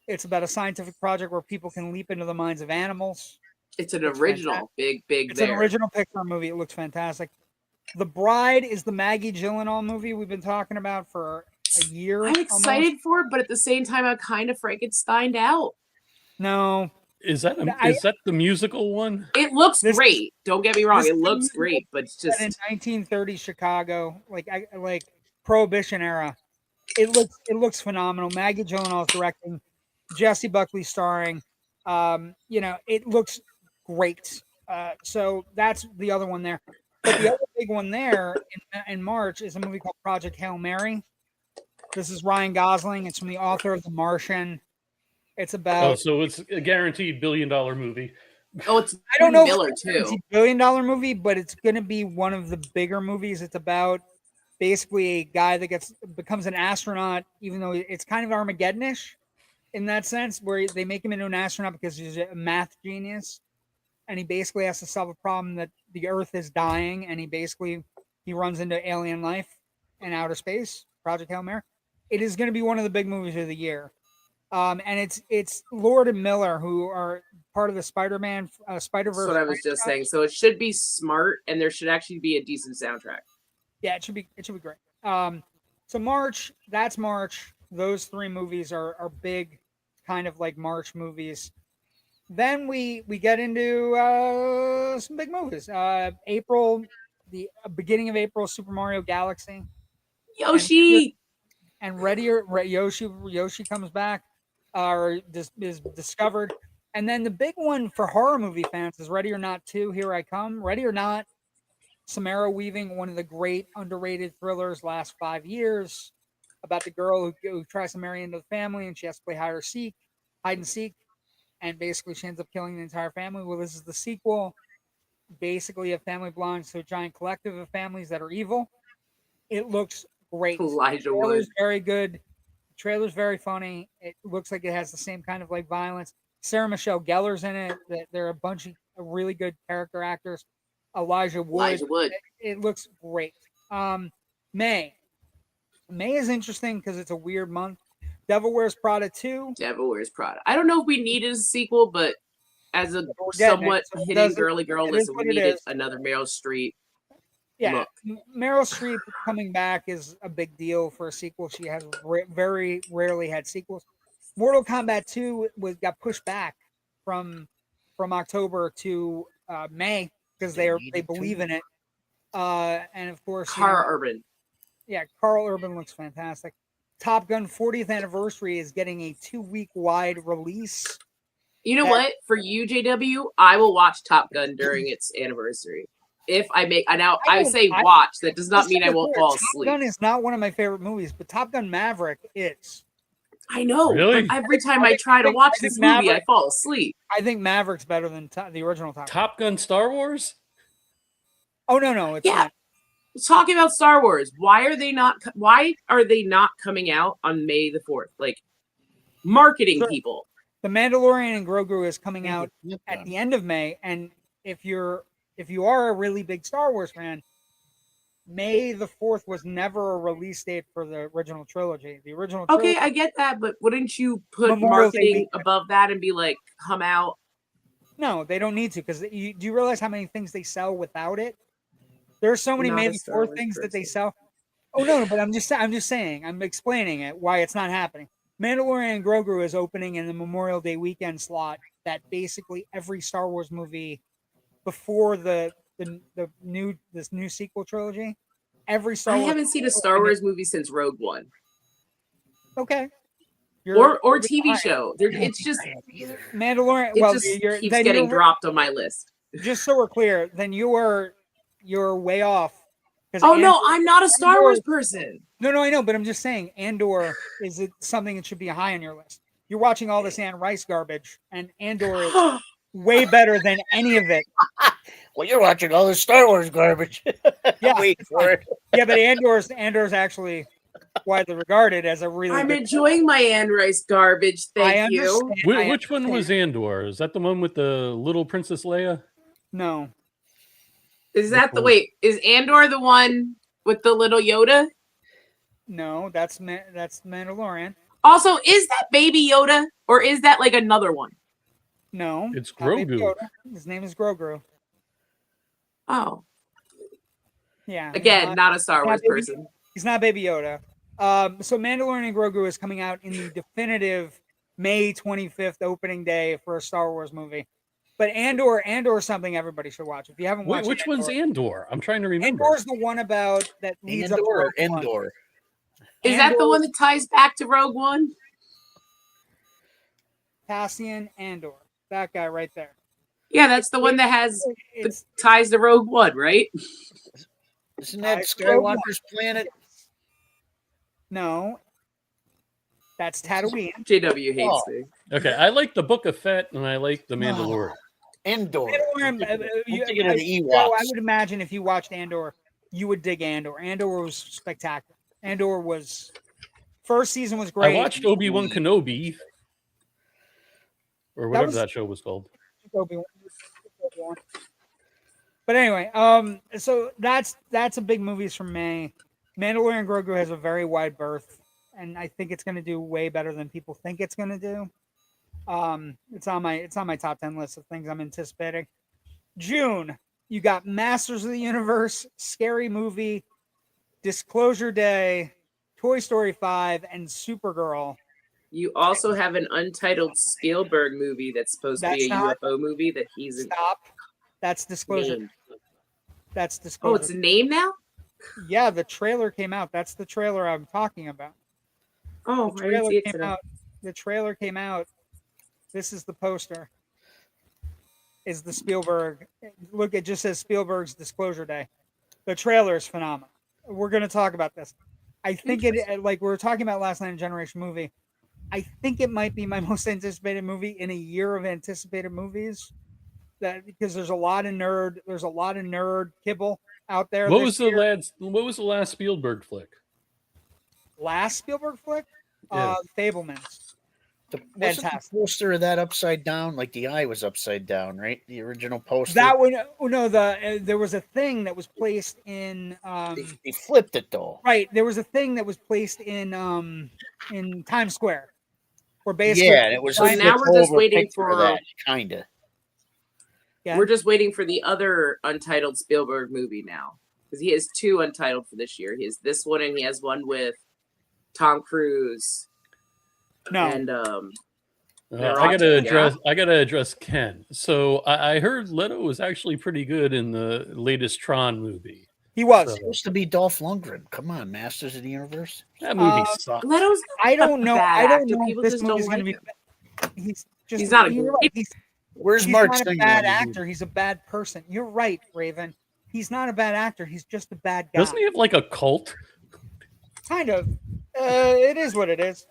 It's about a scientific project where people can leap into the minds of animals. It's an Looks original, fantastic. big It's there. an original Pixar movie. It looks fantastic. The Bride is the Maggie Gyllenhaal movie we've been talking about for a year. I'm excited for it, but at the same time, I'm kind of Frankensteined out. No, Is that the musical one? It looks This- great. Don't get me wrong. this It is looks the great, but it's set in just 1930s Chicago, like Prohibition era. It looks phenomenal. Maggie Gyllenhaal is directing. Jesse Buckley starring. It looks great. So that's the other one there. But the other big one there in March is a movie called Project Hail Mary. This is Ryan Gosling. It's from the author of The Martian. It's about So it's a guaranteed $1 billion movie. it's I don't know if Miller it's a too. $1 billion movie, but it's going to be one of the bigger movies. It's about basically a guy that becomes an astronaut, even though it's kind of Armageddon-ish in that sense, where they make him into an astronaut because he's a math genius, and he basically has to solve a problem that the Earth is dying, and he runs into alien life in outer space. Project Hail Mary. It is going to be one of the big movies of the year. And it's Lord and Miller, who are part of the Spider-Man Spider-Verse. That's what I was just saying. So it should be smart, and there should actually be a decent soundtrack. Yeah, it should be great. So March, that's March. Those three movies are big, kind of like March movies. Then we get into some big movies. April, the beginning of April, Super Mario Galaxy. Yoshi! And Yoshi comes back, or is discovered. And then the big one for horror movie fans is Ready or Not 2, Here I Come. Ready or Not, Samara Weaving, one of the great underrated thrillers last 5 years, about the girl who tries to marry into the family, and she has to play hide and seek, and basically she ends up killing the entire family. Well, this is the sequel. Basically, a family belongs to a giant collective of families that are evil. It looks great. Elijah Wood. Wood. Very good. The trailer's very funny. It looks like it has the same kind of like violence. Sarah Michelle Gellar's in it. There are a bunch of really good character actors. Elijah Wood. It looks great. May is interesting because it's a weird month. Devil Wears Prada 2. Devil Wears Prada. I don't know if we needed a sequel, but as a somewhat hidden girly girl, listen, we needed another Meryl Streep. Yeah, Meryl Streep coming back is a big deal for a sequel. She has very rarely had sequels. Mortal Kombat 2 got pushed back from October to May because they believe in it. And of course, Carl Urban. Yeah, Carl Urban looks fantastic. Top Gun 40th anniversary is getting a 2-week wide release. You know what? For you, JW, I will watch Top Gun during its anniversary. If I make, I say watch. That does not mean I won't fall asleep. Top Gun is not one of my favorite movies, but Top Gun Maverick is. I know. Really? But every time I try to watch this movie, I fall asleep. I think Maverick's better than the original Top Gun. Top Gun Star Wars? Oh no, it's not. Talking about Star Wars, why are they not coming out on May the 4th? Like, marketing people. The Mandalorian and Grogu is coming out at the end of May, and if you are a really big Star Wars fan, May the 4th was never a release date for the original trilogy. The original trilogy, okay, I get that, but wouldn't you put marketing above that and be like, come out? No, they don't need to, because do you realize how many things they sell without it? There are so many May the 4th things that they sell. Oh no, but I'm just saying, I'm explaining it why it's not happening. Mandalorian and Grogu is opening in the Memorial Day weekend slot that basically every Star Wars movie before this new sequel trilogy, every Star Wars. I haven't seen a Star Wars movie since Rogue One. Okay. Or TV show. It's just Mandalorian. It just keeps getting dropped on my list. Just so we're clear, then you're way off. Oh no, I'm not a Star Wars person. No, I know, but I'm just saying, Andor is something that should be high on your list. You're watching all this Anne Rice garbage, and Andor is way better than any of it. Well, you're watching all this Star Wars garbage. Yeah, wait for it. Yeah, but Andor's actually widely regarded as a really. I'm enjoying my Anne Rice garbage. Thank you. Which one was Andor? Is that the one with the little Princess Leia? No. Is that is Andor the one with the little Yoda? No, that's Mandalorian. Also, is that Baby Yoda or is that like another one? No, it's Grogu. His name is Grogu. Oh, yeah. Again, not a Star Wars person. He's not Baby Yoda. So Mandalorian and Grogu is coming out in the definitive May 25th opening day for a Star Wars movie. But Andor is something everybody should watch. If you haven't watched which one's Andor? I'm trying to remember. Andor's the one about that leads up to Andor. Is that the one that ties back to Rogue One? Cassian Andor. That guy right there. Yeah, that's the one that has ties to Rogue One, right? Isn't that Skywalker's planet? No. That's Tatooine. JW hates me. Okay, I like the Book of Fett and I like the Mandalorian. Andor. I would imagine if you watched Andor, you would dig Andor. Andor was spectacular. Andor was first season was great. I watched Obi-Wan Kenobi, or whatever that show was called. Obi-Wan. But anyway, so that's a big movies from May. Mandalorian Grogu has a very wide berth, and I think it's going to do way better than people think it's going to do. It's on my top 10 list of things I'm anticipating. June, you got Masters of the Universe, Scary Movie, Disclosure Day, Toy Story 5, and Supergirl. You also have an untitled Spielberg movie that's supposed to be a UFO movie that he's Stop. That's Disclosure. named. That's Disclosure. Oh, it's a name now? Yeah, the trailer came out. That's the trailer I'm talking about. Oh, I didn't see it today. The trailer came out. This is the poster. Is the Spielberg. Look, it just says Spielberg's Disclosure Day. The trailer is phenomenal. We're going to talk about this. I think it, like we were talking about last night in Generation Movie, I think it might be my most anticipated movie in a year of anticipated movies. That because there's a lot of nerd kibble out there. What was the last Spielberg flick? Last Spielberg flick? Yeah. Fablemans. Wasn't the poster of that upside down? Like the eye was upside down, right? The original poster. That one, no. There was a thing that was placed in. They flipped it though. Right, there was a thing that was placed in Times Square, where basically it was. So now we're just waiting for that, kinda. Yeah. We're just waiting for the other untitled Spielberg movie now, because he has 2 untitled for this year. He has this one, and he has one with Tom Cruise. No. And I gotta address Ken. So I heard Leto was actually pretty good in the latest Tron movie. He was supposed to be Dolph Lundgren. Come on, Masters of the Universe. That movie sucked. Leto's I don't know. I don't know People if this just don't movie's going to like be. him. He's not a you're great- right. Where's He's Mark not a Singer bad on the actor. He's a bad person. You're right, Raven. He's not a bad actor. He's just a bad guy. Doesn't he have like a cult? Kind of. It is what it is.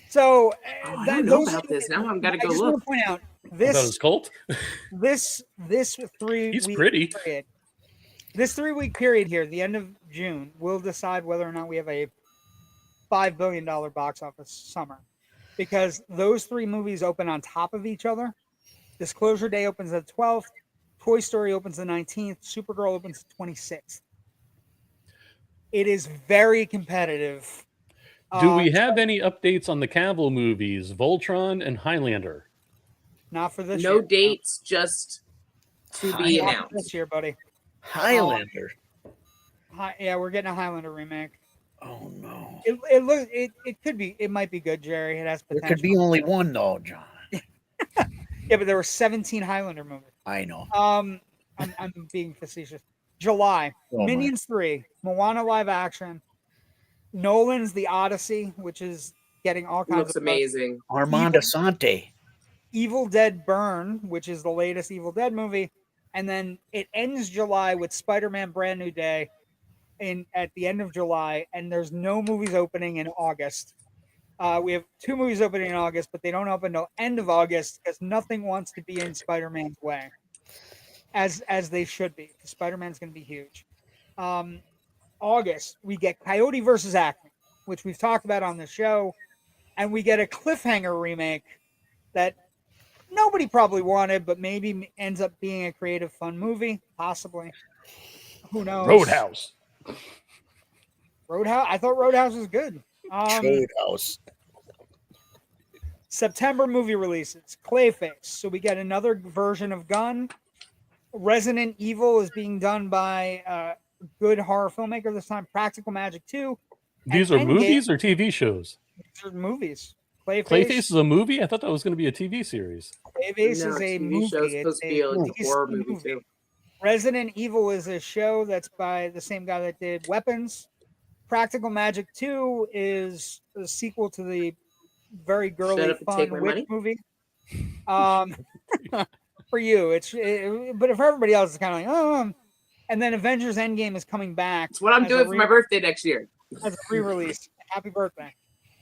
So I don't know about this. Now I've got to I go just look. want to point out About this his cult? this 3 He's week pretty. period. This 3-week period here, the end of June, will decide whether or not we have a $5 billion box office summer, because those 3 movies open on top of each other. Disclosure Day opens the 12th. Toy Story opens the 19th. Supergirl opens the 26th. It is very competitive. Do we have any updates on the Cavill movies, Voltron and Highlander? Not for this No year. dates, just to be Not for announced. this year, buddy. Highlander. Yeah, we're getting a Highlander remake. Oh no. It could be. It might be good, Jerry. It has potential. There could be only one though, John. Yeah, but there were 17 Highlander movies. I know. I'm being facetious. July, Oh, Minions 3, Moana live action, Nolan's The Odyssey, which is getting all kinds Looks of amazing. Armand Asante. Evil Dead Burn, which is the latest Evil Dead movie, and then it ends July with Spider-Man Brand New Day at the end of July, and there's no movies opening in August. We have 2 movies opening in August, but they don't open until end of August because nothing wants to be in Spider-Man's way, as they should be. Spider-Man's going to be huge. August, we get Coyote versus Acme, which we've talked about on the show, and we get a cliffhanger remake that nobody probably wanted, but maybe ends up being a creative, fun movie, possibly. Who knows? Roadhouse. I thought Roadhouse was good. Roadhouse. September movie releases. Clayface. So we get another version of Gun. Resident Evil is being done by a good horror filmmaker this time. Practical Magic 2. These and are Endgame. movies or TV shows? These are movies. Clayface Clayface is a movie? I thought that was going to be a TV series. Clayface No, is a TV movie. show's supposed to be a DC horror movie too. Resident Evil is a show that's by the same guy that did Weapons. Practical Magic 2 is a sequel to the very girly, Shut up and fun take my witch money. movie. For you, but for everybody else, it's kind of like, oh. And then Avengers Endgame is coming back. It's what I'm as doing for my birthday next year. as a re-release. Happy birthday.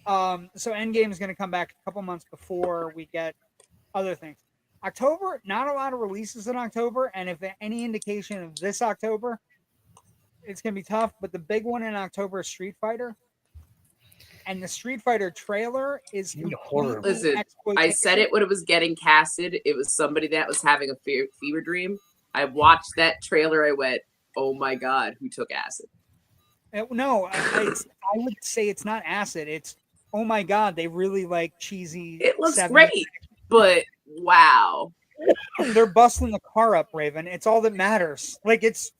So Endgame is going to come back a couple months before we get other things. October, not a lot of releases in October, and if any indication of this October, it's going to be tough. But the big one in October is Street Fighter, and the Street Fighter trailer is horror. Listen, I said it when it was getting casted. It was somebody that was having a fever dream. I watched that trailer. I went, "Oh my god, who took acid?" No, I would say it's not acid. It's oh my god, they really like cheesy. It looks 70s. great, but wow, They're busting the car up, Raven. It's all that matters. Like it's,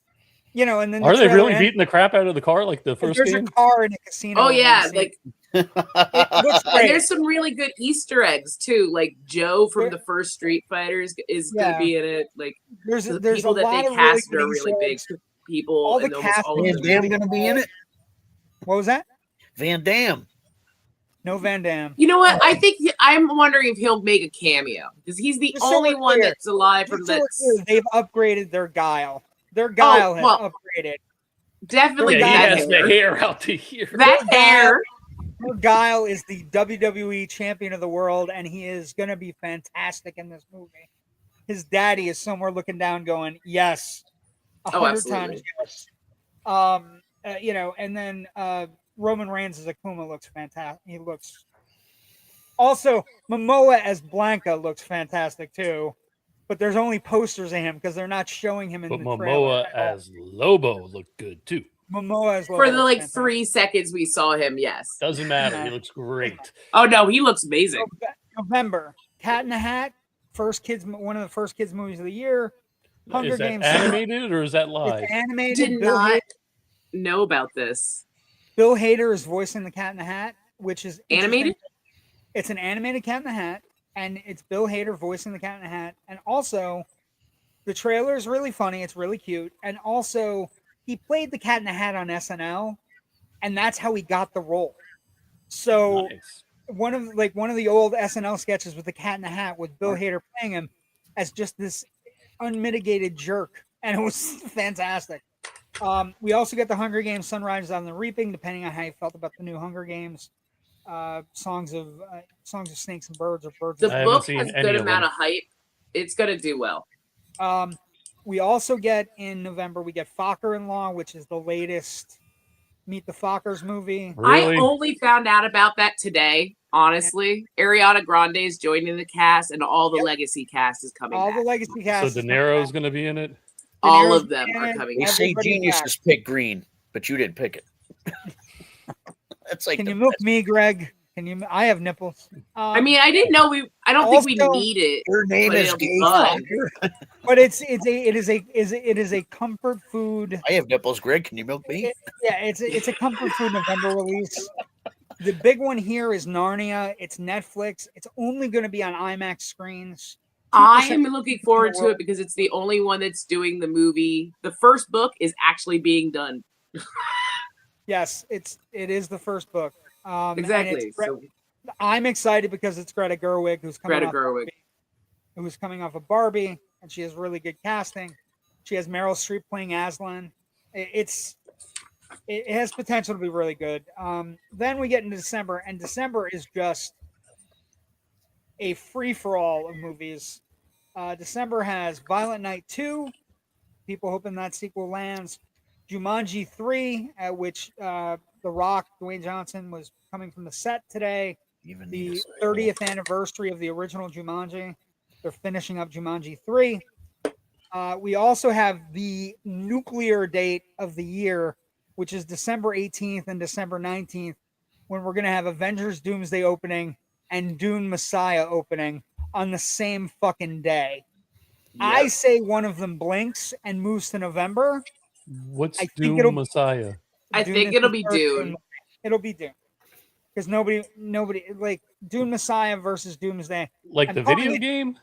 and then are they really beating the crap out of the car like the first there's game? a car in a casino. oh yeah, like it looks and great. there's some really good Easter eggs too. Like Joe from the first Street Fighters is going to be in it. Like there's the a people that lot they of cast really are really big Easter eggs. people. All the and almost cast all of Van them. Damme going to be in it? What was that? Van Damme. No Van Damme. You know what? I think I'm wondering if he'll make a cameo because he's the Just so only we're one clear. that's alive from Just so that. we're clear, they've upgraded their Guile. Their Guile has upgraded. Definitely Yeah, he that has the hair out to here. That hair. Their Guile is the WWE champion of the world, and he is going to be fantastic in this movie. His daddy is somewhere looking down, going, "Yes, 100 times yes." And then Roman Reigns as Akuma looks fantastic. He looks. Also, Momoa as Blanca looks fantastic too, but there's only posters of him because they're not showing him in But the Momoa trailer. as Lobo looked good too. Momoa as Lobo For the looks like fantastic. 3 seconds we saw him, yes. Doesn't matter. He looks great. Oh no, he looks amazing. November, Cat in the Hat, one of the first kids movies of the year. Hunger Is that Games animated or is that live? It's animated. Did not know about this. Bill Hader is voicing the Cat in the Hat, which is Animated? It's an animated Cat in the Hat, and it's Bill Hader voicing the Cat in the Hat. And also, the trailer is really funny. It's really cute. And also, he played the Cat in the Hat on SNL, and that's how he got the role. So Nice. one of the old SNL sketches with the Cat in the Hat with Bill Hader playing him as just this unmitigated jerk, and it was fantastic. We also get the Hunger Games Sunrise on the Reaping, depending on how you felt about the new Hunger Games. Songs of Snakes and Birds, or Birds. The I haven't book seen has a any good of amount them. of hype. It's gonna do well. We also get in November, we get Fokker-in-Law, which is the latest Meet the Fockers movie. Really? I only found out about that today, honestly. Ariana Grande is joining the cast, and all the legacy cast is coming All back. the legacy cast. So De Niro's going to be in it? All Niro's of them are coming They back. say Everybody's geniuses pick green, but you didn't pick it. That's like Can the you milk best. me, Greg? I have nipples. I mean, I didn't know I don't think we Also, need it. Your name but is it'll be Gay fun. Fokker. But it is a comfort food. I have nipples, Greg. Can you milk me? It's a comfort food November release. The big one here is Narnia. It's Netflix. It's only going to be on IMAX screens. I am looking forward to it because it's the only one that's doing the movie. The first book is actually being done. Yes, it is the first book. and Exactly. So I'm excited because it's Greta Gerwig who's coming Greta off Gerwig. who's coming off of Barbie, and she has really good casting. She has Meryl Streep playing Aslan. It has potential to be really good. Then we get into December, and December is just a free-for-all of movies. December has Violent Night 2, people hoping that sequel lands. Jumanji 3, at which The Rock, Dwayne Johnson, was coming from the set today. The 30th anniversary of the original Jumanji. They're finishing up Jumanji 3. We also have the nuclear date of the year, which is December 18th and December 19th, when we're going to have Avengers Doomsday opening and Dune Messiah opening on the same fucking day. Yep. I say one of them blinks and moves to November. What's I think Doom it'll- Messiah? I Dune think is it'll the be first Dune. It'll be Dune. Because nobody like Dune Messiah versus Doomsday. Like I'm the calling video it- game?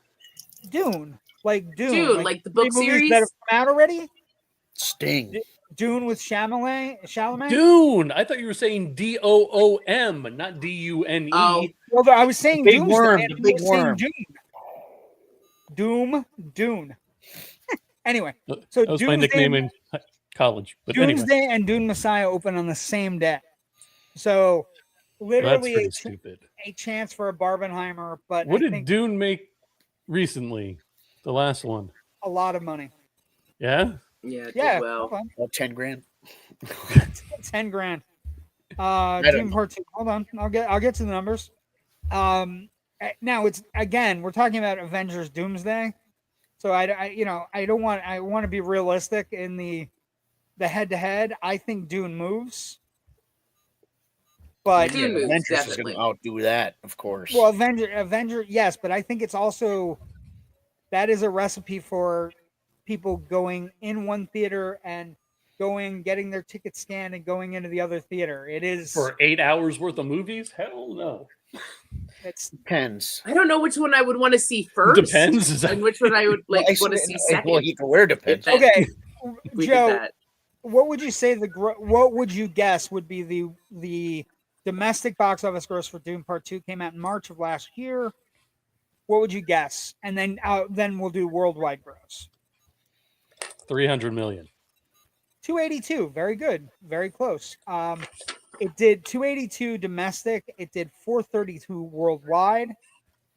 Dune. Like Dune. Dune, like the book three movies series? that have come out already. Sting. Dune with Chalamet. Dune. I thought you were saying Doom, not Dune. Oh, Well, I was saying Big Doomsday, worm, and the you big were saying worm. Dune. Anyway, so That was my Doomsday, nickname in college. But anyway, Doomsday and Dune Messiah open on the same day. So that's literally pretty stupid. a chance for a Barbenheimer, but What I did think Dune make recently? The last one. a lot of money. Yeah? yeah, it Yeah, did well. okay. About 10 grand. 10 grand. Doom Part 2. Hold on. I'll get to the numbers. Now it's again, we're talking about Avengers Doomsday. So I want to be realistic in the head to head. I think Dune moves. But Dune moves, Avengers is definitely. going to outdo that, of course. Well, Avenger, yes, but I think it's also that is a recipe for people going in one theater and getting their ticket scanned and going into the other theater. It is For 8 hours worth of movies? Hell no. It depends. I don't know which one I would want to see first. Depends. And which one I would want to see second. Well, you can wear depends. Okay, We Joe, did that. what would you say what would you guess would be the domestic box office gross for Doom Part 2? Came out in March of last year. What would you guess? And then we'll do worldwide gross. 300 million. 282. Very good. Very close. It did 282 domestic. It did 432 worldwide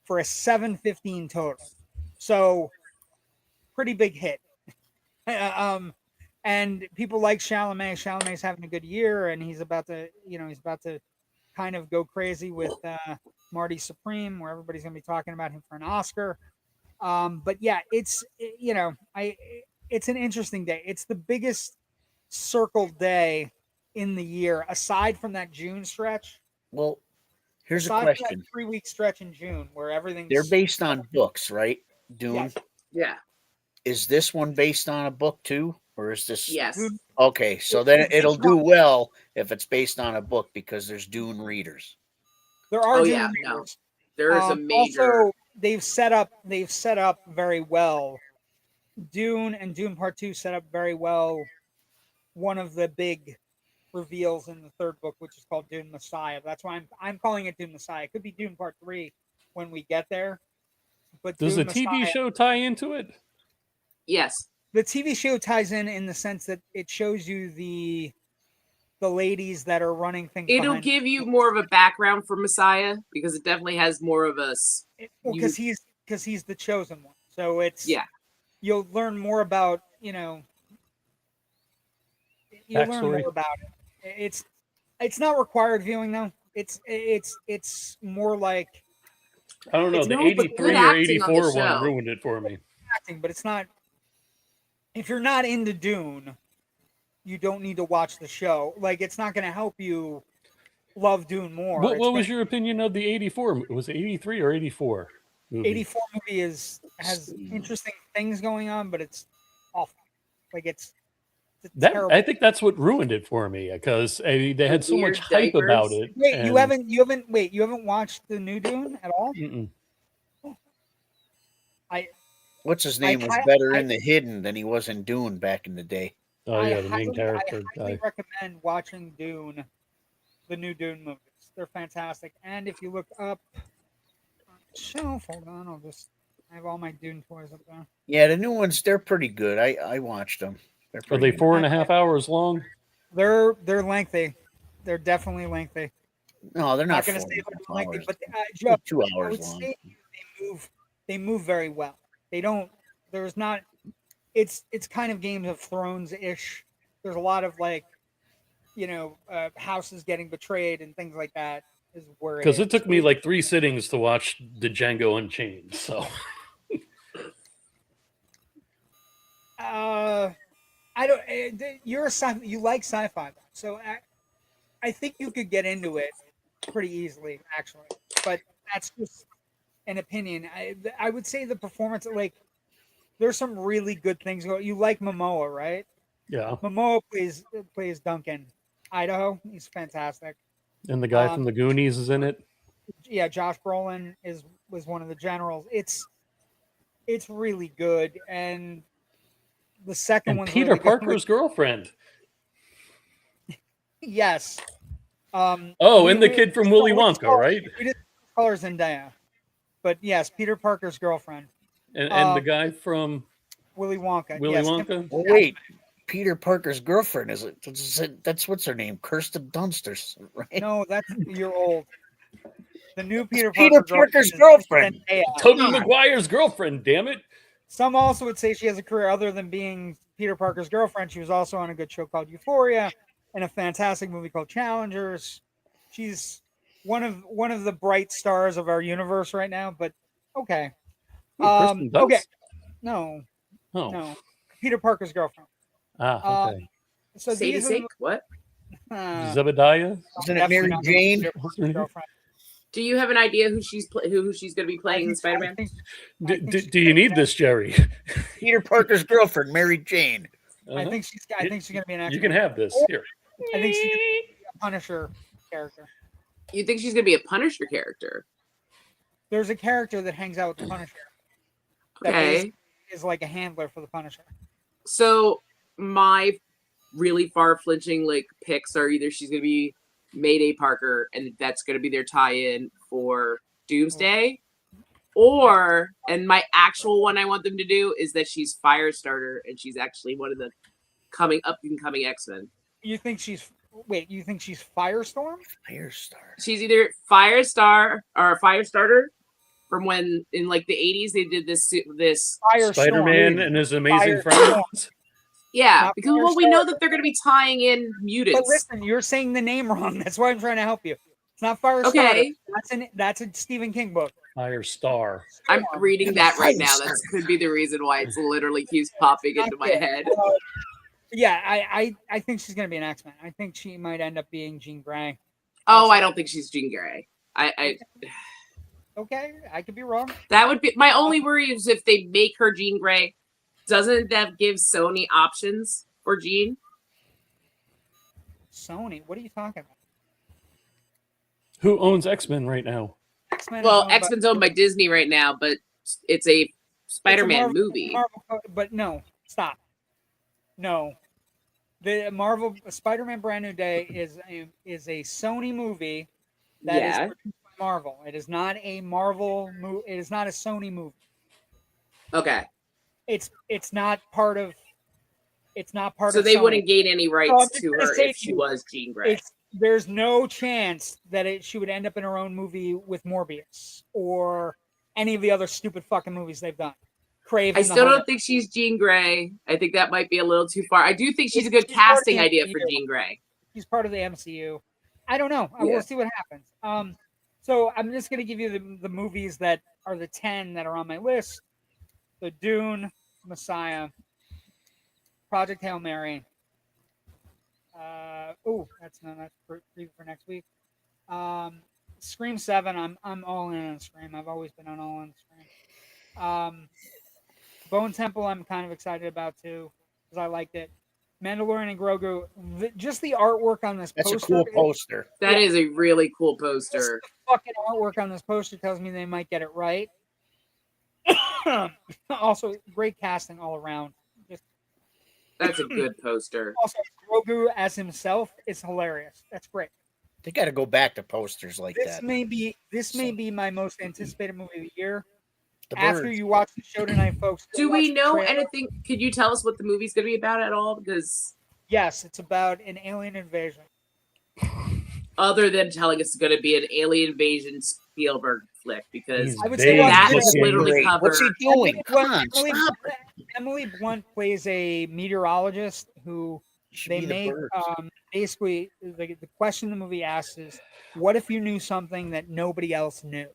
for a 715 total. So pretty big hit. And people like Chalamet. Chalamet's having a good year, and he's about to kind of go crazy with Marty Supreme, where everybody's going to be talking about him for an Oscar. But yeah, it's an interesting day. It's the biggest circle day in the year, aside from that June stretch. Well, here's a Aside from question. that 3-week stretch in June where everything's They're based on books, right? Dune. Yes. Yeah. Is this one based on a book too, or is this? Yes. Okay, so then it'll do well if it's based on a book because there's Dune readers. There are Oh, Dune yeah, no. readers. There is a major. Also, they've set up very well. Dune and Dune Part 2 set up very well one of the big reveals in the third book, which is called Dune Messiah. That's why I'm calling it Dune Messiah. It could be Dune Part 3 when we get there. But Does Dune the TV Messiah, show tie into it? Yes. the TV show ties in the sense that it shows you the ladies that are running things. It'll behind give you more of a background for Messiah because it definitely has more of a. because he's the chosen one. So it's you'll learn more about you'll learn Backstory. more about it. It's not required viewing though. It's more like I don't know. It's The no, but 83 good or acting on the 84 show. one ruined it for me. acting, but it's not. If you're not into Dune, you don't need to watch the show. Like it's not going to help you love Dune more. What was your opinion of the 84? Was it 83 or 84? Movie? 84 movie has interesting things going on, but it's awful. Like it's terrible. I think that's what ruined it for me because they had so much Weird hype about diapers. it. Wait, and- you haven't watched the new Dune at all? Mm-mm. What's his name was better in The Hidden than he was in Dune back in the day. Oh yeah, the main character I highly guy. recommend watching Dune, the new Dune movies. They're fantastic. And if you look up shelf, hold on, I have all my Dune toys up there. Yeah, the new ones, they're pretty good. I watched them. They're Are pretty they 4.5 hours long? They're lengthy. They're definitely lengthy. No, they're I'm not not going to say 4.5 they're lengthy, hours. but Joe, 2 I hours would long. say they move very well. They don't. There's not. It's kind of Game of Thrones ish. There's a lot of houses getting betrayed and things like that. Is where Because it took me like 3 sittings to watch the Django Unchained. So I don't. You like sci-fi, so I think you could get into it pretty easily, actually. But that's just an opinion. I would say the performance, there's some really good things. You like Momoa, right? yeah, Momoa plays Duncan, Idaho. He's fantastic. and the guy from the Goonies is in it. Yeah, Josh Brolin was one of the generals. It's really good, and the second And one's Peter really good. Parker's girlfriend. Yes. And the kid from Willy Wonka, right? We didn't call her Zendaya, but yes, Peter Parker's girlfriend, And the guy from Willy Wonka. Willy yes, Wonka. Well, wait. Peter Parker's girlfriend that's what's her name? Kirsten Dunst, right? No, you're old. The new Peter Parker's girlfriend. Zendaya. Toby Maguire's girlfriend. Damn it! Some also would say she has a career other than being Peter Parker's girlfriend. She was also on a good show called Euphoria, in a fantastic movie called Challengers. She's one of the bright stars of our universe right now. But okay, Kristen Dunst? okay, no, Oh. no, Peter Parker's girlfriend. Okay. So Sadie these are Sink? What? Zebediah? Isn't it Mary Jane? Girlfriend. Do you have an idea who she's going to be playing in Spider-Man? Do you need this, Jerry? Peter Parker's girlfriend, Mary Jane. I think she's going to be an X-Men. You can have this here. I think she's going to be a Punisher character. You think she's going to be a Punisher character? There's a character that hangs out with the Punisher. That Okay. is like a handler for the Punisher. So my really far-flinching picks are either she's going to be Mayday Parker, and that's going to be their tie-in for Doomsday, or, and my actual one I want them to do is that she's Firestarter, and she's actually one of the up-and-coming X-Men. You think she's Firestorm? Firestar. She's either Firestar or Firestarter from when in the 80s they did this Firestorm. Spider-Man and his amazing Firestorm. friends. Yeah, Not because we know that they're going to be tying in mutants. But listen, you're saying the name wrong. That's why I'm trying to help you. It's not Firestarter. Okay. That's a Stephen King book. Firestar. I'm reading that right now. That could be the reason why it's literally keeps popping into my head. Yeah, I think she's going to be an X-Men. I think she might end up being Jean Grey. Oh, I don't think she's Jean Grey. Okay, I could be wrong. That would be my only worry is if they make her Jean Grey. Doesn't that give Sony options for Jean? Sony, what are you talking about? Who owns X-Men right now? X-Men. Well, X-Men's owned by Disney right now, but it's a Spider-Man movie. But no, stop. No, the Marvel Spider-Man Brand New Day is a Sony movie that is produced by Marvel. It is not a Marvel movie. It is not a Sony movie. Okay. It's not part of. It's not part so of. So they Sony. wouldn't gain any rights to her if she you, was Jean Grey. There's no chance that she would end up in her own movie with Morbius or any of the other stupid fucking movies they've done. I still don't think she's Jean Grey. I think that might be a little too far. I do think she's a good casting idea for Jean Grey. She's part of the MCU. I don't know. We'll see what happens. So I'm just going to give you the movies that are the 10 that are on my list. So Dune, Messiah, Project Hail Mary. That's preview for next week. Scream 7. I'm all in on Scream. I've always been all in Scream. Bone Temple, I'm kind of excited about too because I liked it. Mandalorian and Grogu, just the artwork on this poster. That's a cool poster. That is a really cool poster. The fucking artwork on this poster tells me they might get it right. Also, great casting all around. That's a good poster. Also, Grogu as himself is hilarious. That's great. They got to go back to posters like this that. May be my most anticipated movie of the year. The After birds. you watch the show tonight, folks. Do we know anything? Could you tell us what the movie's going to be about at all? Because yes, it's about an alien invasion. Other than telling us it's going to be an alien invasion Spielberg flick, because I would say that is literally covered. What's he doing? Come on, stop it. Emily Blunt plays a meteorologist who they make basically the question the movie asks is, what if you knew something that nobody else knew?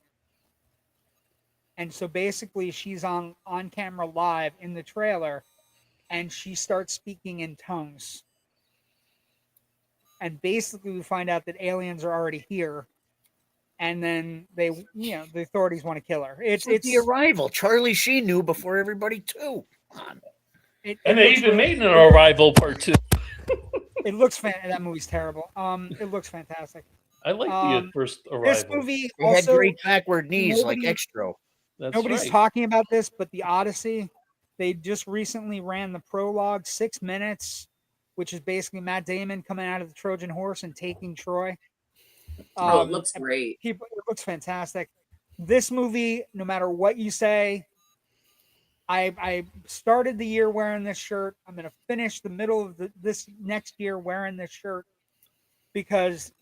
And so basically she's on camera live in the trailer and she starts speaking in tongues. And basically we find out that aliens are already here. And then the authorities want to kill her. It's The Arrival. Charlie Sheen knew before everybody too. Come on. And they even made an Arrival Part 2. It looks that movie's terrible. It looks fantastic. I like the first Arrival. This movie They had also great backward knees like Extra. nobody's talking about this, but the Odyssey, they just recently ran the prologue, 6 minutes, which is basically Matt Damon coming out of the Trojan horse and taking Troy. It looks great. It looks fantastic. This movie, no matter what you say, I started the year wearing this shirt. I'm going to finish the middle of this next year wearing this shirt because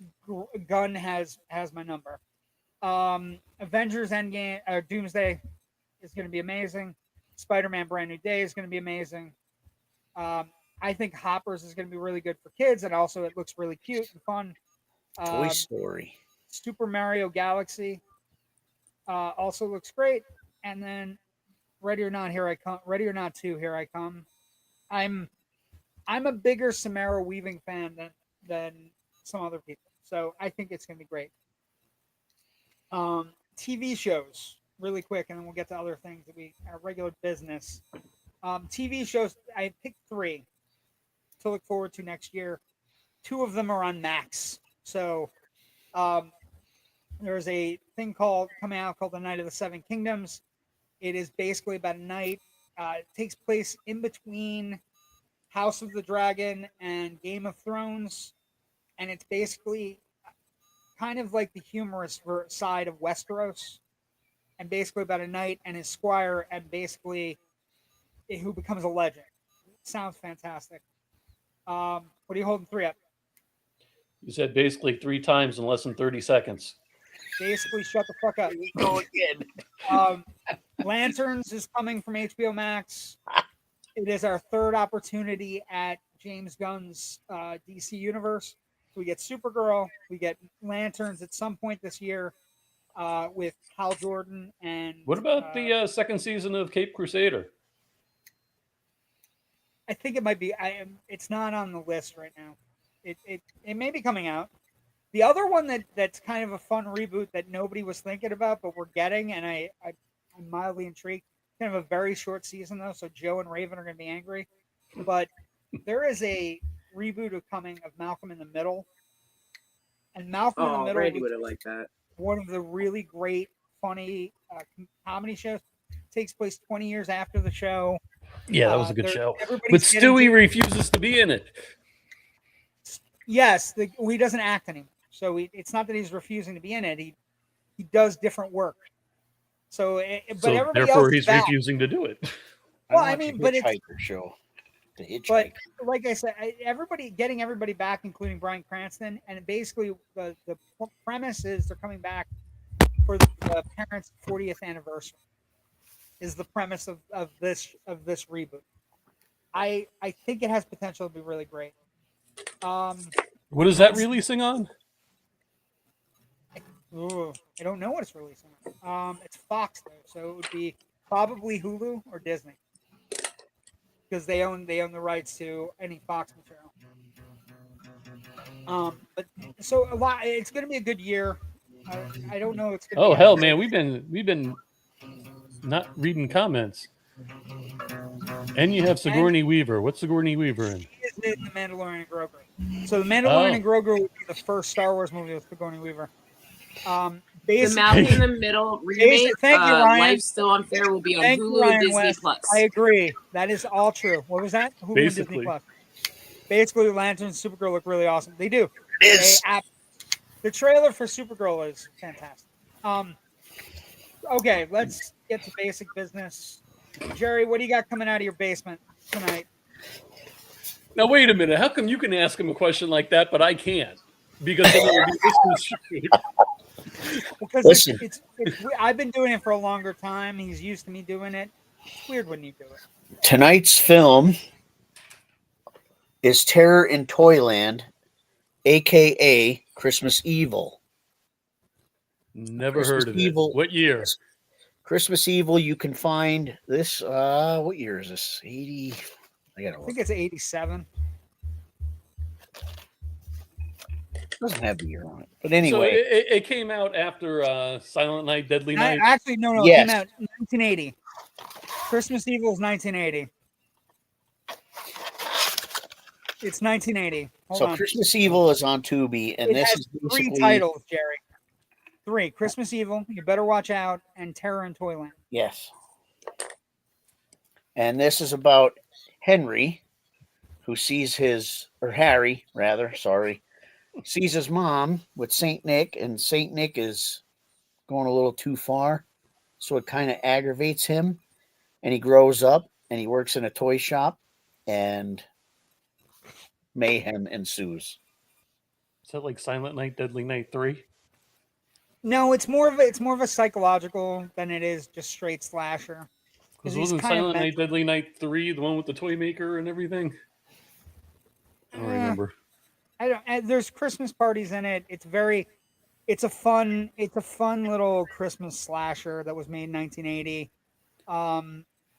Gunn has my number. Avengers Endgame, Doomsday is going to be amazing. Spider-Man Brand New Day is going to be amazing. I think Hoppers is going to be really good for kids, and also it looks really cute and fun. Toy Story. Super Mario Galaxy also looks great. And then Ready or Not, Here I Come. Ready or Not 2, Here I Come. I'm a bigger Samara Weaving fan than some other people, so I think it's going to be great. TV shows, really quick, and then we'll get to other things that our regular business. TV shows, I picked 3 to look forward to next year. 2 of them are on Max. So there's a thing coming out called The Night of the Seven Kingdoms. It is basically about a night. It takes place in between House of the Dragon and Game of Thrones. And it's basically kind of like the humorous side of Westeros. And basically about a knight and his squire, and basically who becomes a legend. Sounds fantastic. What are you holding 3 up? You said basically 3 times in less than 30 seconds. Basically, shut the fuck up. Go again. Lanterns is coming from HBO Max. It is our 3rd opportunity at James Gunn's DC universe. So we get Supergirl, we get Lanterns at some point this year with Hal Jordan and. What about the 2nd season of Cape Crusader? I think it might be. It's not on the list right now. It may be coming out. The other one that's kind of a fun reboot that nobody was thinking about, but we're getting, and I'm mildly intrigued. Kind of a very short season though, so Joe and Raven are going to be angry. But there is a reboot coming of Malcolm in the Middle, and Malcolm in the Middle. Randy would have liked that. One of the really great, funny comedy shows. Takes place 20 years after the show. Yeah, that was a good show. But Stewie refuses to be in it. Yes, he doesn't act anymore. So it's not that he's refusing to be in it. He does different work. So, but everybody therefore else he's refusing to do it. Well, I mean, but it's show. The Hitchhiker. But like I said, getting everybody back, including Bryan Cranston, and basically the premise is they're coming back for the parents' 40th anniversary. Is the premise of this reboot. I think it has potential to be really great. What is that releasing on? I don't know what it's releasing on. It's Fox though, so it would be probably Hulu or Disney because they own the rights to any Fox material. But so a lot. It's going to be a good year. I don't know. It's going to. Oh hell, man, we've been not reading comments. And you have Sigourney Weaver. What's Sigourney Weaver in? She is in The Mandalorian and Grogu. So The Mandalorian and Grogu would be the first Star Wars movie with Sigourney Weaver. The Malcolm in the Middle remake, thank you, Ryan. Life's Still Unfair, will be on Hulu and Disney West. Plus. I agree. That is all true. What was that? Hulu and Disney Plus. Basically, Lanterns and Supergirl look really awesome. They do. It is. The trailer for Supergirl is fantastic. Okay, let's get to basic business. Jerry, what do you got coming out of your basement tonight? Now, wait a minute. How come you can ask him a question like that, but I can't? Because then it would be because Listen. I've been doing it for a longer time. He's used to me doing it. It's weird when you do it. Tonight's film is Terror in Toyland, a.k.a. Christmas Evil. Never heard of it. What year? Christmas Evil, you can find this. What year is this? 80. I think it's 87. Doesn't have the year on it. But anyway. So it came out after Silent Night, Deadly Night? Actually, no. Yes. It came out in 1980. Christmas Evil is 1980. It's 1980. Hold on. Christmas Evil is on Tubi, and this is three titles, Jerry. 3. Christmas Evil, You Better Watch Out, and Terror in Toyland. Yes. And this is about Henry, who sees Harry, sees his mom with St. Nick, and St. Nick is going a little too far. So it kind of aggravates him. And he grows up and he works in a toy shop, and mayhem ensues. Is that like Silent Night, Deadly Night 3? No, it's more of a psychological than it is just straight slasher. Because wasn't Silent Night, Deadly Night 3 the one with the toy maker and everything? remember. I don't. There's Christmas parties in it. It's a fun little Christmas slasher that was made in 1980.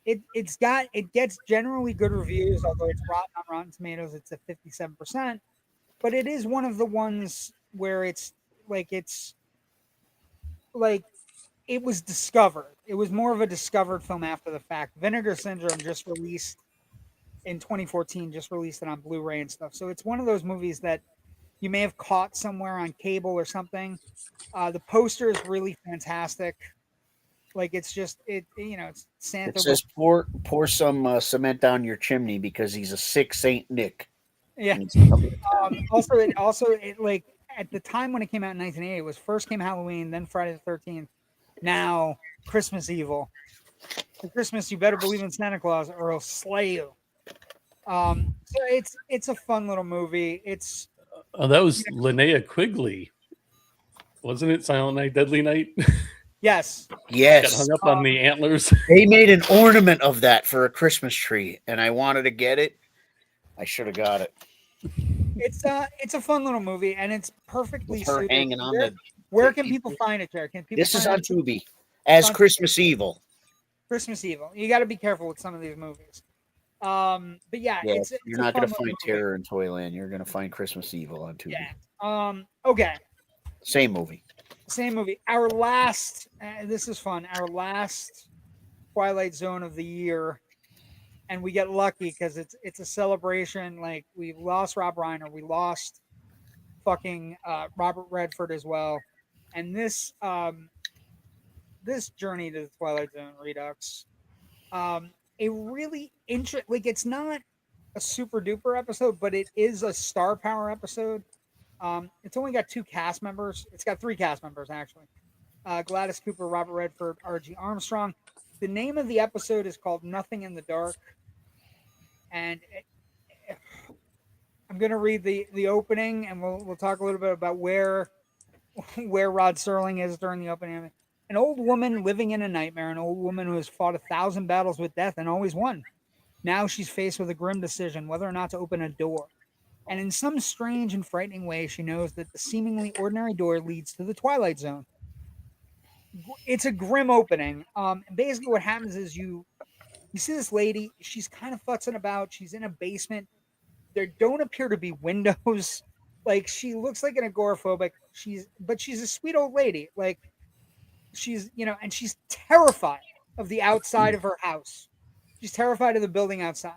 It gets generally good reviews, although it's rotten on Rotten Tomatoes. It's at 57%, but it is one of the ones where it's like it was discovered. It was more of a discovered film after the fact. Vinegar Syndrome just released in 2014, just released it on Blu-ray and stuff. So it's one of those movies that you may have caught somewhere on cable or something. The poster is really fantastic. Like it's Santa. It says pour some cement down your chimney because he's a sick Saint Nick. Yeah. Also, like at the time when it came out in 1980, it was first came Halloween, then Friday the 13th. Now Christmas Evil. For Christmas, you better believe in Santa Claus or he'll slay you. So it's a fun little movie. It's that was Linnea Quigley, wasn't it? Silent Night, Deadly Night. Yes. Got hung up on the antlers. They made an ornament of that for a Christmas tree, and I wanted to get it. I should have got it. It's a fun little movie, and it's perfectly her suited. hanging on Where can people find it, Jared? This is on Tubi as Christmas Evil. Christmas Evil. You got to be careful with some of these movies. But yeah, it's you're not going to find Terror in Toyland. You're going to find Christmas Evil on Tubi. Yeah. Okay. Same movie. Our last. This is fun. Our last Twilight Zone of the year, and we get lucky because it's a celebration. Like we lost Rob Reiner, we lost fucking Robert Redford as well, and this journey to the Twilight Zone Redux, a really like it's not a super duper episode, but it is a star power episode. It's only got 2 cast members. It's got 3 cast members actually. Gladys Cooper, Robert Redford, R.G. Armstrong. The name of the episode is called Nothing in the Dark. And I'm going to read the opening, and we'll talk a little bit about where Rod Serling is during the opening. An old woman living in a nightmare, an old woman who has fought 1,000 battles with death and always won. Now she's faced with a grim decision whether or not to open a door. And in some strange and frightening way, she knows that the seemingly ordinary door leads to the Twilight Zone. It's a grim opening. Basically what happens is you see this lady, she's kind of futzing about. She's in a basement. There don't appear to be windows. Like she looks like an agoraphobic. But she's a sweet old lady. Like she's, and she's terrified of the outside of her house. She's terrified of the building outside.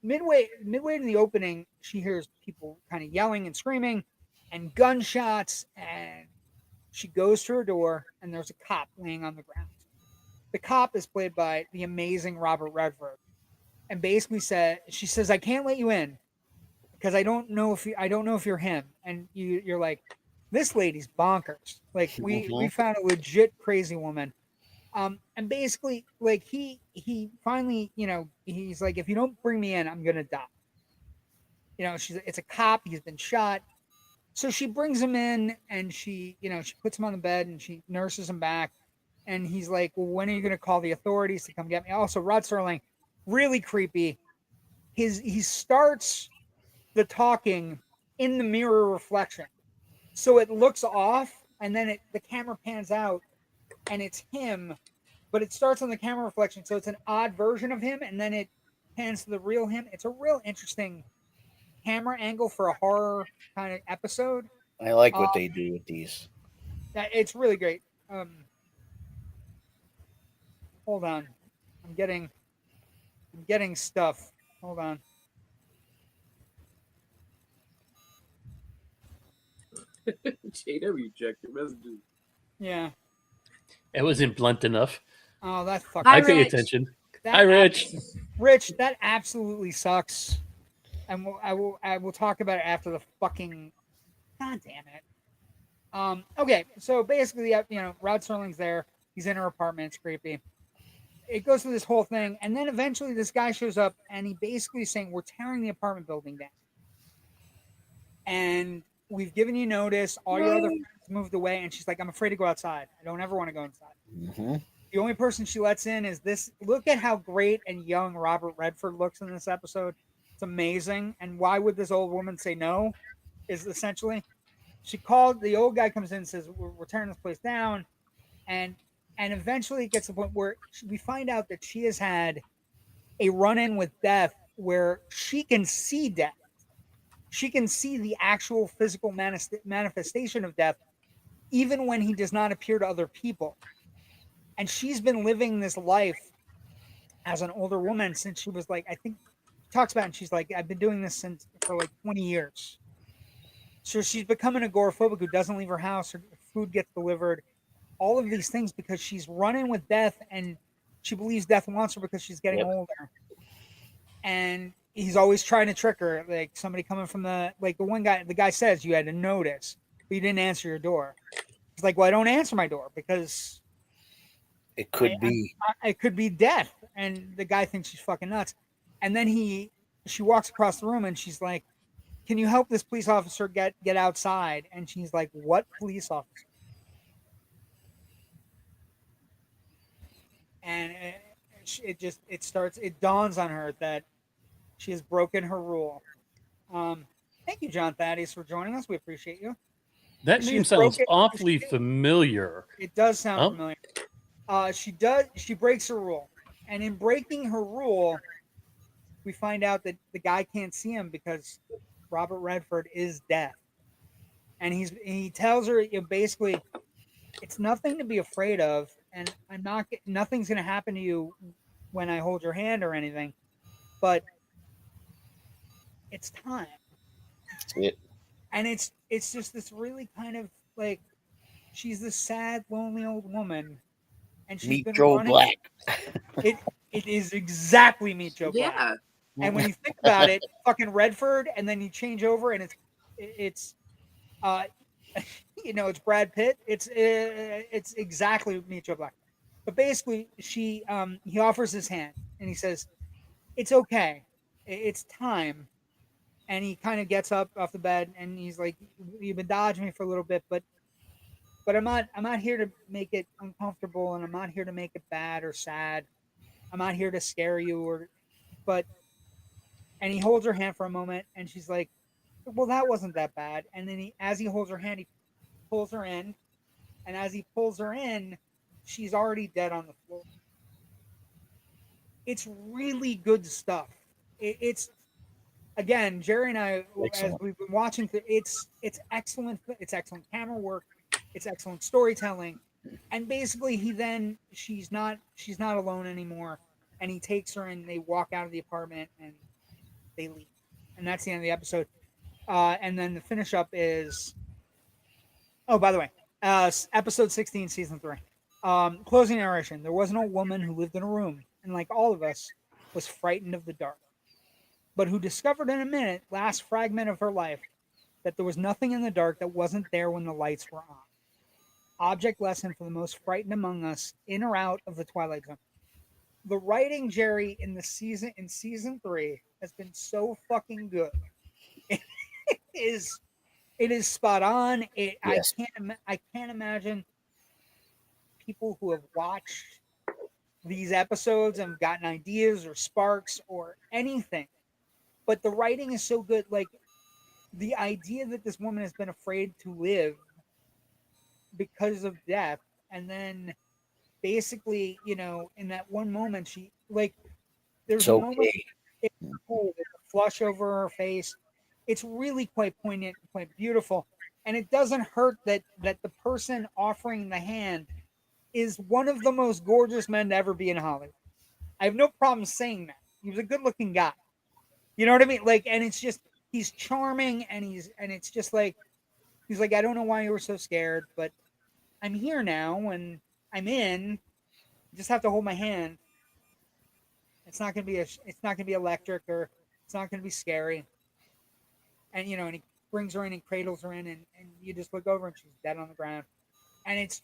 Midway in the opening, she hears people kind of yelling and screaming and gunshots, and she goes to her door, and there's a cop laying on the ground. The cop is played by the amazing Robert Redford, and basically she says, "I can't let you in because I don't know if you're him." And you're like, "This lady's bonkers." Like we found a legit crazy woman. And basically, like he finally, he's like, "If you don't bring me in, I'm gonna die." It's a cop. He's been shot. So she brings him in, and she puts him on the bed, and she nurses him back. And he's like, "Well, when are you gonna call the authorities to come get me?" Also, Rod Serling, really creepy. He starts the talking in the mirror reflection, so it looks off, and then the camera pans out, and it's him, but it starts on the camera reflection, so it's an odd version of him, and then it pans to the real him. It's a real interesting camera angle for a horror kind of episode. I like what they do with these. It's really great. Hold on, I'm getting stuff. Hold on. JW, check your messages. Yeah. It wasn't blunt enough. Oh, that fucking. I pay attention. Hi, Rich. Rich, that absolutely sucks. And I will talk about it after the fucking. God damn it. Okay, so basically, Rod Serling's there. He's in her apartment. It's creepy. It goes through this whole thing, and then eventually this guy shows up, and he basically is saying, "We're tearing the apartment building down, and we've given you notice. All your other friends moved away." And she's like, "I'm afraid to go outside. I don't ever want to go inside." Mm-hmm. The only person she lets in is this. Look at how great and young Robert Redford looks in this episode. It's amazing. And why would this old woman say no? Is essentially she called, the old guy comes in and says, we're tearing this place down, and eventually it gets to the point where we find out that she has had a run-in with death where she can see death. She can see the actual physical manifestation of death, even when he does not appear to other people. And she's been living this life as an older woman since she was like, I think she talks about it, and she's like, I've been doing this for like 20 years. So she's become an agoraphobic who doesn't leave her house, her food gets delivered, all of these things because she's running with death, and she believes death wants her because she's getting older. And he's always trying to trick her, like somebody coming from the one guy. The guy says you had to notice, but you didn't answer your door. He's like, well, I don't answer my door because it could be death. And the guy thinks she's fucking nuts. And then she walks across the room and she's like, can you help this police officer get outside? And she's like, what police officer? And it dawns on her that she has broken her rule. Thank you, John Thaddeus, for joining us. We appreciate you. That name sounds awfully familiar. It does sound familiar. She breaks her rule. And in breaking her rule, we find out that the guy can't see him because Robert Redford is deaf. And he tells her, basically, it's nothing to be afraid of, and nothing's going to happen to you when I hold your hand or anything, but it's time. That's it. And it's just this really kind of like, she's this sad, lonely old woman, and she's Meet been Joe running. Black. It is exactly Meet Joe Black. Yeah. And when you think about it, fucking Redford, and then you change over, and it's it's Brad Pitt. It's exactly Meet Joe Black. But basically, he offers his hand, and he says, "It's okay, it's time." And he kind of gets up off the bed, and he's like, "You've been dodging me for a little bit, but I'm not here to make it uncomfortable, and I'm not here to make it bad or sad. I'm not here to scare you And he holds her hand for a moment, and she's like, well, that wasn't that bad. And then as he holds her hand, he pulls her in. And as he pulls her in, she's already dead on the floor. It's really good stuff. It's, again, Jerry and I, as we've been watching, it's excellent. It's excellent camera work. It's excellent storytelling. And basically, she's not alone anymore. And he takes her, and they walk out of the apartment, and they leave. And that's the end of the episode. And then the finish up is, oh, by the way, episode 16, season 3. Closing narration. There was an old woman who lived in a room, and like all of us, was frightened of the dark, but who discovered in a minute, last fragment of her life, that there was nothing in the dark that wasn't there when the lights were on. Object lesson for the most frightened among us, in or out of the Twilight Zone. The writing, Jerry, in season 3 has been so fucking good. It is spot on. Yes. I can't imagine people who have watched these episodes and gotten ideas or sparks or anything. But the writing is so good. Like, the idea that this woman has been afraid to live because of death, and then basically, in that one moment, she, like, there's a moment, it's cold, there's a flush over her face. It's really quite poignant, quite beautiful, and it doesn't hurt that the person offering the hand is one of the most gorgeous men to ever be in Hollywood. I have no problem saying that. He was a good-looking guy. You know what I mean? Like, and it's just, he's charming, and it's just like, he's like, I don't know why you were so scared, but I'm here now, and I'm in. You just have to hold my hand. It's not gonna be electric, or it's not gonna be scary. And and he brings her in and cradles her in, and you just look over and she's dead on the ground. And it's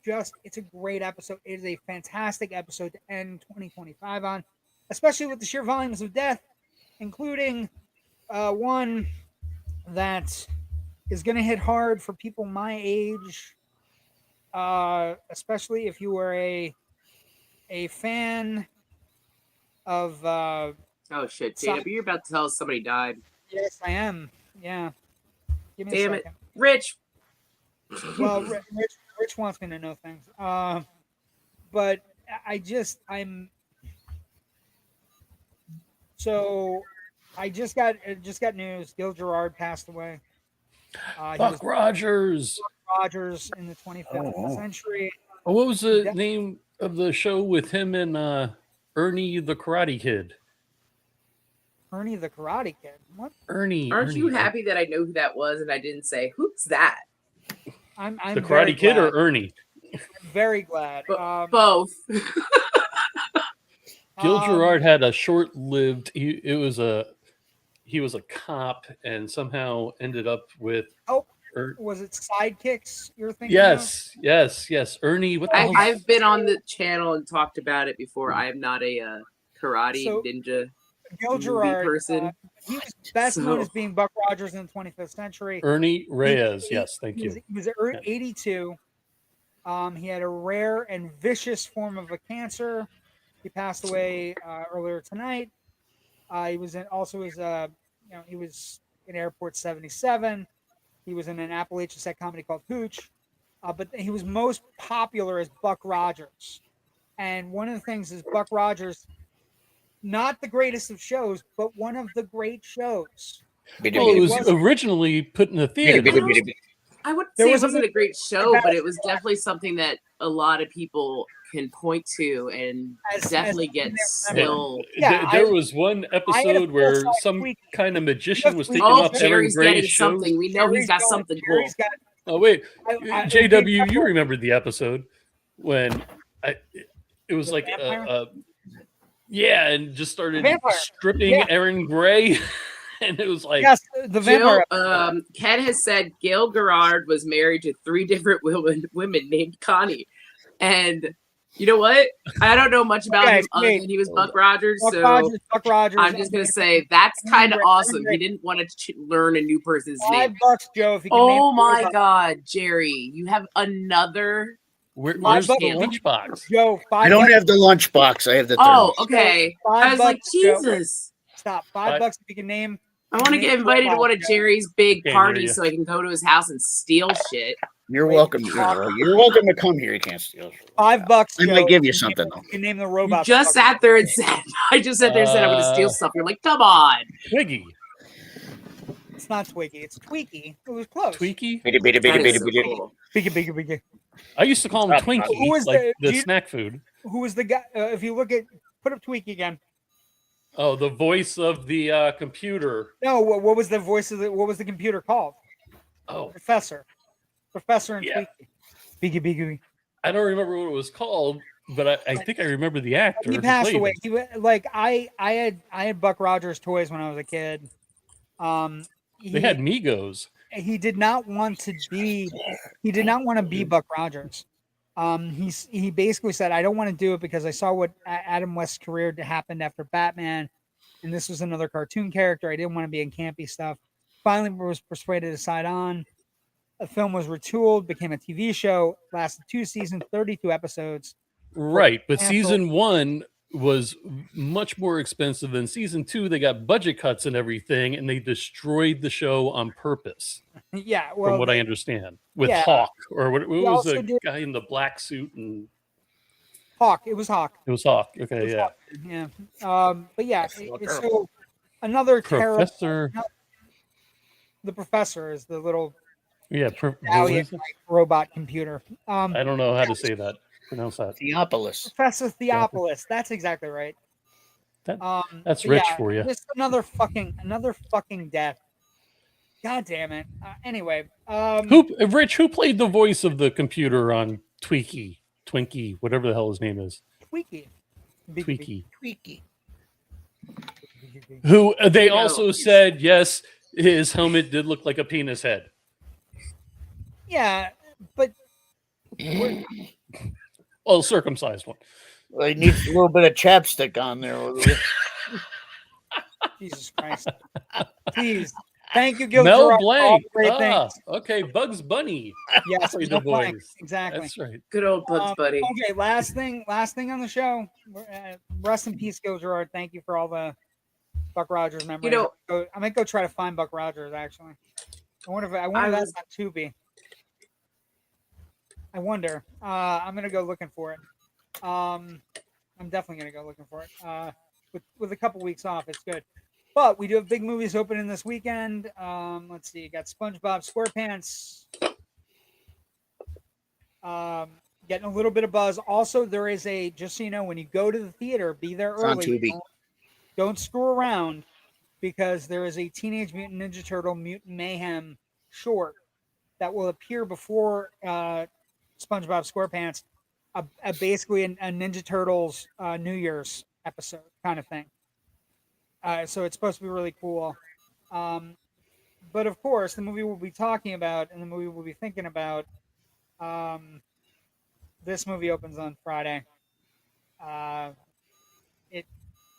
a great episode. It is a fantastic episode to end 2025 on, especially with the sheer volumes of death, including one that is going to hit hard for people my age, especially if you were a fan of Oh shit, So- JW, you're about to tell us somebody died. Yes, I am. Yeah. Give me Damn a it. second. Rich. Well, Rich wants me to know things. But I'm. So, I just got news. Gil Gerard passed away. He was Buck Rogers. Rogers in the 25th century. Oh, what was the name of the show with him and Ernie the Karate Kid? Ernie the Karate Kid. What? Ernie. Aren't you happy that I know who that was and I didn't say, who's that? I'm The very Karate Kid glad. or Ernie? I'm very glad. Both. Gil Gerard had a short-lived. He was a cop and somehow ended up with. Was it Sidekicks you're thinking? Yes. Ernie. What the hell? I've been on the channel and talked about it before. I am not a karate ninja Gil Gerard person. He was best known as being Buck Rogers in the 25th century. Ernie Reyes. Yes, thank you. He was 82. He had a rare and vicious form of a cancer. He passed away earlier tonight. He was he was in Airport 77. He was in an Appalachia set comedy called Hooch. But he was most popular as Buck Rogers. And one of the things is Buck Rogers, not the greatest of shows, but one of the great shows. Well, it was originally put in the theater. I wouldn't say it wasn't a great show, but it was definitely something that a lot of people can point to and definitely get still. There was one episode where some kind of magician was taking off Jerry's Aaron getting Gray's something. We know he's got something cool. Oh wait, JW, you remember the episode when it was like and just started stripping Aaron Gray. And it was like, yes, the vampire. Ken has said Gil Gerard was married to 3 different women named Connie. And you know what? I don't know much about him other than he was Buck Rogers. Buck Rogers. I'm just going to say that's kind of awesome. He didn't want to learn a new person's name. $5, Joe. If you can oh my God, Jerry. You have another. Where's the lunchbox? Joe, I don't have the lunchbox. I have the. Oh, okay. I was like, Jesus. Stop. $5 if you can name. I want to get invited to one of Jerry's big parties so I can go to his house and steal shit. You're welcome. You're welcome to come here. You can't steal. $5. I might give you something though. You can name the robot. You just sat there and said, I just sat there and said I'm going to steal stuff. You're like, come on. Twiggy. It's not Twiggy. It's Tweaky. It was close. Tweaky? Biggy. I used to call him Twinkie. Who was like the snack food. Who was the guy? If you look at, put up Tweaky again. Oh, the voice of the computer. No, what was the voice of what was the computer called? Oh, Professor and Tweaky. Biggy. I don't remember what it was called, but I think I remember the actor. He passed away. I had Buck Rogers toys when I was a kid. They had Migos. He did not want to be Buck Rogers. He basically said, I don't want to do it because I saw what Adam West's career happened after Batman, and this was another cartoon character. I didn't want to be in campy stuff. Finally was persuaded to sign on. The film was retooled, became a TV show, lasted 2 seasons, 32 episodes. Right, but season 1 was much more expensive than season 2. They got budget cuts and everything, and they destroyed the show on purpose. Yeah, well, from what I understand, with Hawk or what was the guy in the black suit and Hawk. It was Hawk. It was Hawk. Okay, yeah, Hawk. Yeah. But yeah, so another professor. The professor is the little robot computer. I don't know how to say that. Pronounce that. Theopolis. Professor Theopolis. That's exactly right. That's rich for you. Just another fucking death. God damn it. Anyway, who played the voice of the computer on Twinkie, whatever the hell his name is? Tweaky. Who they also said, yes, his helmet did look like a penis head. Yeah, but well, circumcised one. Well, he needs a little bit of chapstick on there. Jesus Christ. Please. Thank you, Gil. Mel Blanc. Okay, Bugs Bunny. Yes, the voice. Exactly. That's right. Good old Bugs Bunny. Okay, last thing on the show. Rest in peace, Gil Gerard. Thank you for all the Buck Rogers memory. You know, I might go try to find Buck Rogers. Actually, I wonder if that's on Tubi. I wonder. I'm gonna go looking for it. I'm definitely gonna go looking for it. With a couple weeks off, it's good. But we do have big movies opening this weekend. Let's see. You got SpongeBob SquarePants. Getting a little bit of buzz. Also, there is just so you know, when you go to the theater, be there It's on early. Tubi. Don't screw around, because there is a Teenage Mutant Ninja Turtle Mutant Mayhem short that will appear before SpongeBob SquarePants, basically a Ninja Turtles New Year's episode kind of thing. So it's supposed to be really cool. But of course, the movie we'll be talking about and the movie we'll be thinking about, this movie opens on Friday.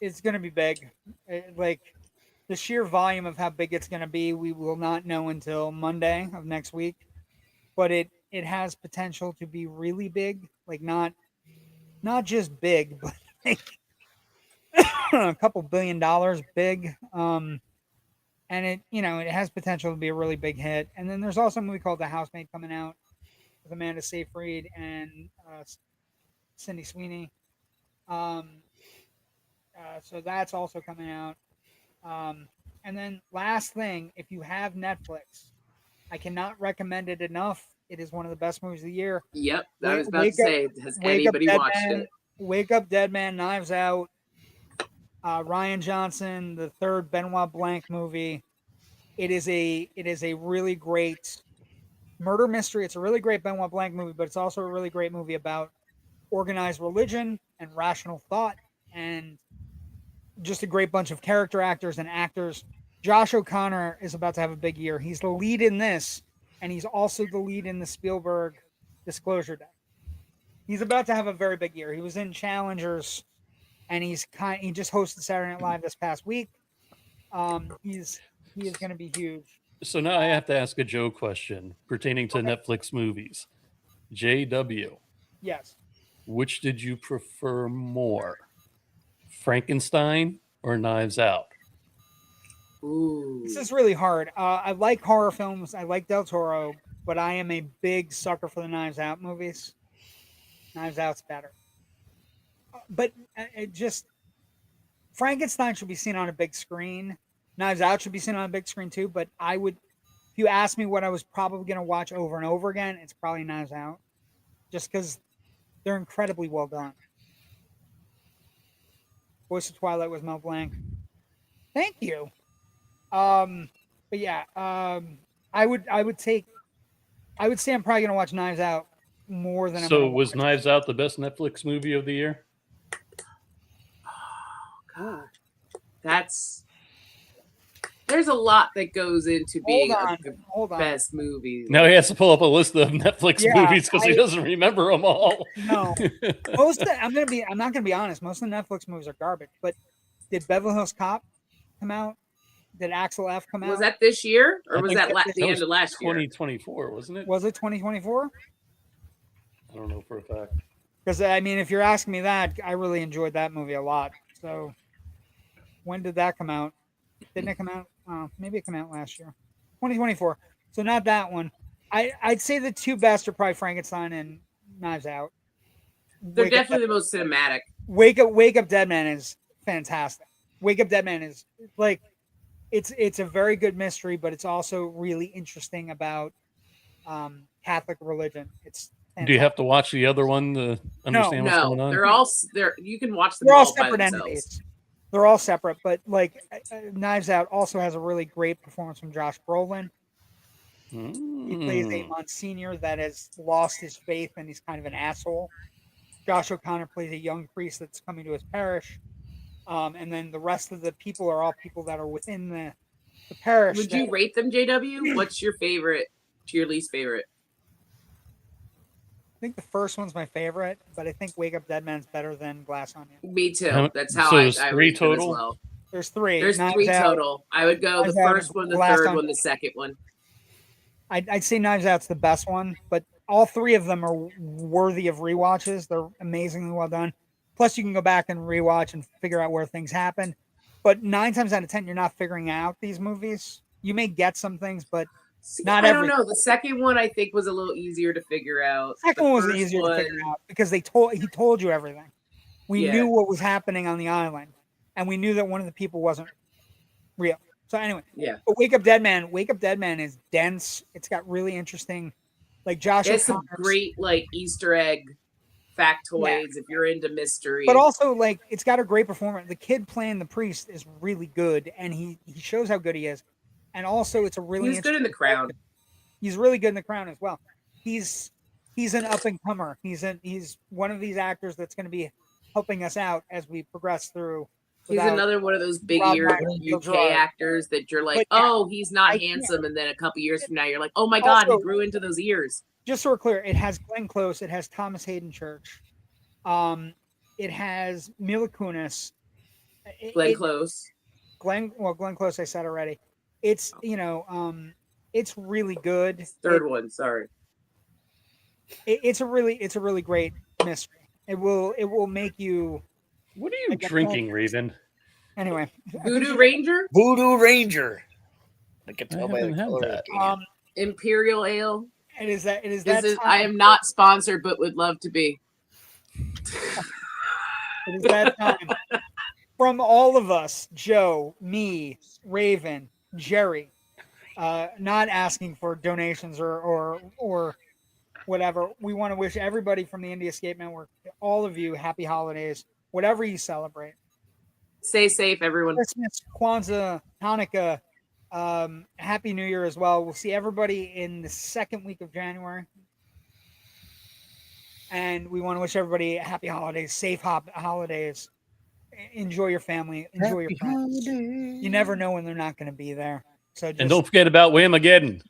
It's going to be big. Like, the sheer volume of how big it's going to be, we will not know until Monday of next week. But it has potential to be really big. Like, not just big, but like a couple $1 billion big. And it has potential to be a really big hit. And then there's also a movie called The Housemaid coming out with Amanda Seyfried and Sydney Sweeney. So that's also coming out. And then last thing, if you have Netflix, I cannot recommend it enough. It is one of the best movies of the year. Yep, I was about to say, has anybody watched it? Wake Up Dead Man, Knives Out, Ryan Johnson, the third Benoit Blanc movie. It is a really great murder mystery. It's a really great Benoit Blanc movie, but it's also a really great movie about organized religion and rational thought, and just a great bunch of character actors and actors. Josh O'Connor is about to have a big year. He's the lead in this, and he's also the lead in the Spielberg Disclosure Day. He's about to have a very big year. He was in Challengers, and he just hosted Saturday Night Live this past week. He is going to be huge. So now I have to ask a Joe question pertaining to Netflix movies. JW. Yes. Which did you prefer more? Frankenstein or Knives Out? Ooh. This is really hard. I like horror films. I like Del Toro, but I am a big sucker for the Knives Out movies. Knives Out's better. But Frankenstein should be seen on a big screen. Knives Out should be seen on a big screen too, but if you ask me what I was probably going to watch over and over again, it's probably Knives Out. Just because they're incredibly well done. Voice of Twilight was Mel Blanc. Thank you. But yeah, I would say I'm probably gonna watch Knives Out more than. So was Knives Out the best Netflix movie of the year? Oh, God. There's a lot that goes into being a best movie. Now he has to pull up a list of Netflix movies because he doesn't remember them all. No, I'm not gonna be honest. Most of the Netflix movies are garbage. But did Beverly Hills Cop come out? Did Axel F come out? Was that this year, or was that the end of last year? 2024, wasn't it? Was it 2024? I don't know for a fact. Because I mean, if you're asking me that, I really enjoyed that movie a lot. So, when did that come out? Didn't it come out? Maybe it came out last year, 2024. So not that one. I'd say the two best are probably Frankenstein and Knives Out. They're definitely the most cinematic. Wake Up Dead Man is fantastic. Wake Up Dead Man is like, it's a very good mystery, but it's also really interesting about Catholic religion. It's fantastic. Do you have to watch the other one to understand what's going on? You can watch them. They're all by separate themselves. entities. They're all separate, but like Knives Out also has a really great performance from Josh Brolin. He plays a Monsignor that has lost his faith and he's kind of an asshole. Josh O'Connor plays a young priest that's coming to his parish. And then the rest of the people are all people that are within the parish. Would you rate them, JW? What's your favorite to your least favorite? I think the first one's my favorite, but I think Wake Up Dead Man's better than Glass Onion. Me too. That's how there's I three rate them total? as well. There's three. There's Knives three Out, total. I would go the first one, the third one, the second one. I'd say Knives Out's the best one, but all three of them are worthy of rewatches. They're amazingly well done. Plus, you can go back and rewatch and figure out where things happen. but 9 times out of 10, you're not figuring out these movies. You may get some things, but See, not I don't everything. know. The second one I think was a little easier to figure out. The second The one was first easier to figure one- out because he told you everything. We Yeah. knew what was happening on the island, and we knew that one of the people wasn't real. So anyway, Yeah. but Wake Up Dead Man is dense. It's got really interesting, like Josh There's some O'Connor's, great like Easter egg factoids if you're into mystery. but also like it's got a great performance. The kid playing the priest is really good, and he shows how good he is. And also, it's a really He was good in The interesting Crown. character. He's really good in The Crown as well. He's an up and comer. He's one of these actors that's going to be helping us out as we progress through. He's another one of those big Rob eared Reiner, Bill UK Gerard. actors that you're like, But yeah, oh, he's not I can't- handsome, and then a couple years from now, you're like, oh my god, he Also- grew into those ears. Just so we're clear, it has Glenn Close, it has Thomas Hayden Church, it has Mila Kunis, Glenn Close. Glenn Close. I said already. It's it's really good. Third one, sorry. It's a really great mystery. It will make you. What are you drinking, Raven? Anyway, Voodoo Ranger? Voodoo Ranger. I can I tell by the haven't had color. that. Of the can. Imperial Ale. it is that This is, time. I am not sponsored, but would love to be. It is that time. From all of us, Joe, me, Raven, Jerry, not asking for donations or whatever. We want to wish everybody from the Indie Escape Network, all of you, happy holidays, whatever you celebrate. Stay safe, everyone. Christmas, Kwanzaa, Hanukkah, Happy New Year as well. We'll see everybody in the second week of January. And we want to wish everybody happy holidays, safe holidays. Enjoy your family, enjoy your friends. You never know when they're not going to be there. So just, And don't forget about Whamageddon.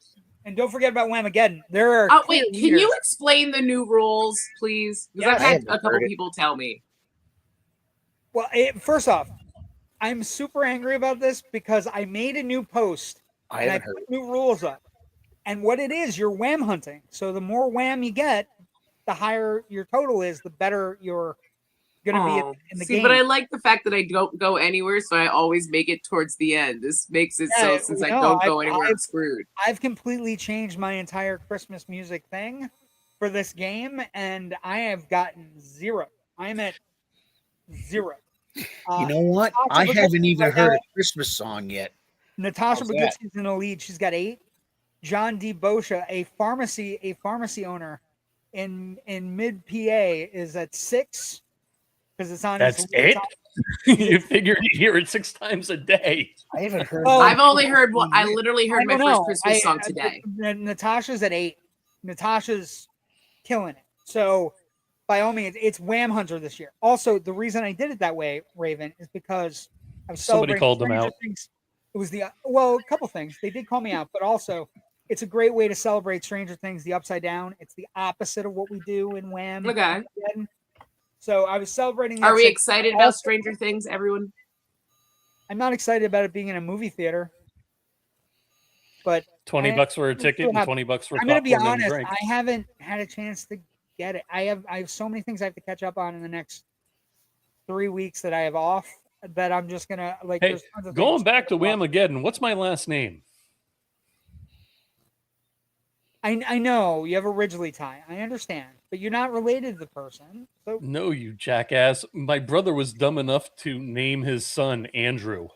and don't forget about Whamageddon. There are Oh, clear wait, can leaders. you explain the new rules, please? Because Yeah, I've I had haven't a couple heard it. people tell me. Well, first off, I'm super angry about this because I made a new post I and I haven't heard. put new rules up. And what it is, you're wham hunting. So the more wham you get, the higher your total is, the better you're going to Oh, be in the see, game. but I like the fact that I don't go anywhere, so I always make it towards the end. This makes it so Yeah, since I no, don't go I- anywhere, I- I'm screwed. I've completely changed my entire Christmas music thing for this game, and I have gotten 0. I'm at 0. You know what? Natasha I haven't Bagutski's even right heard now- a Christmas song yet. Natasha How's that? Bagutski's in the lead. She's got 8. John D. Boscia, a pharmacy owner in mid PA, is at 6 because it's on. That's it? You figured you hear it 6 times a day. I haven't heard. Oh, I've only heard one. I literally heard I my don't first know. Christmas song today. Natasha's at 8. Natasha's killing it. So, by all means, it's Wham Hunter this year. Also, the reason I did it that way, Raven, is because I was Somebody celebrating called them Stranger out. Things. It was a couple things. They did call me out, but also it's a great way to celebrate Stranger Things, the Upside Down. It's the opposite of what we do in Wham. Okay. So I was celebrating. Are we Upside- excited about Stranger Things, everyone? I'm not excited about it being in a movie theater, but $20 for a ticket still and have- $20 for I'm going to be popcorn and a honest. drink. I haven't had a chance to get it. I have so many things I have to catch up on in the next 3 weeks that I have off that I'm just gonna like. Hey, there's tons of going things back to catch up on. Whamageddon, what's my last name? I know you have a Ridgley tie. I understand, but you're not related to the person. So No, you jackass. My brother was dumb enough to name his son Andrew.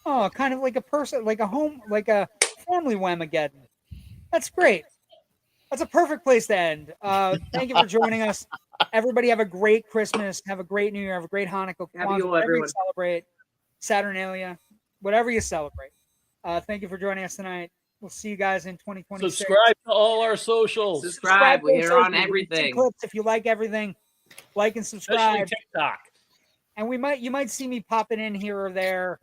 kind of like a person, like a family Whamageddon. That's great. That's a perfect place to end. Thank you for joining us. Everybody have a great Christmas. Have a great New Year. Have a great Hanukkah. Happy Kwanzaa, Yule, whatever you everyone. celebrate. Saturnalia. Whatever you celebrate. Thank you for joining us tonight. We'll see you guys in 2026. Subscribe to all our socials, Subscribe. to We're our on socials. everything. Clips if you like everything. Like and especially subscribe. TikTok. And you might see me popping in here or there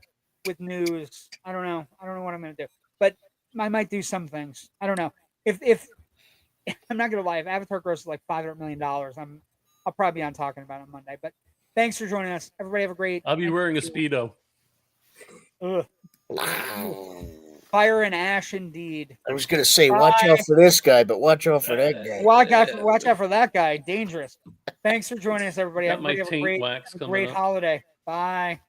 with news. I don't know what I'm gonna do, but I might do some things. I don't know. If I'm not gonna lie, if Avatar grosses like $500 million, I'll probably be on talking about it on Monday. But thanks for joining us. Everybody have a great. I'll be wearing a Speedo. Ugh. Fire and ash, indeed. I was going to say, watch out for this guy, but watch out for that guy. Watch out for that guy. Dangerous. Thanks for joining us, everybody. Got my Everybody have taint a wax great coming up. holiday. Bye.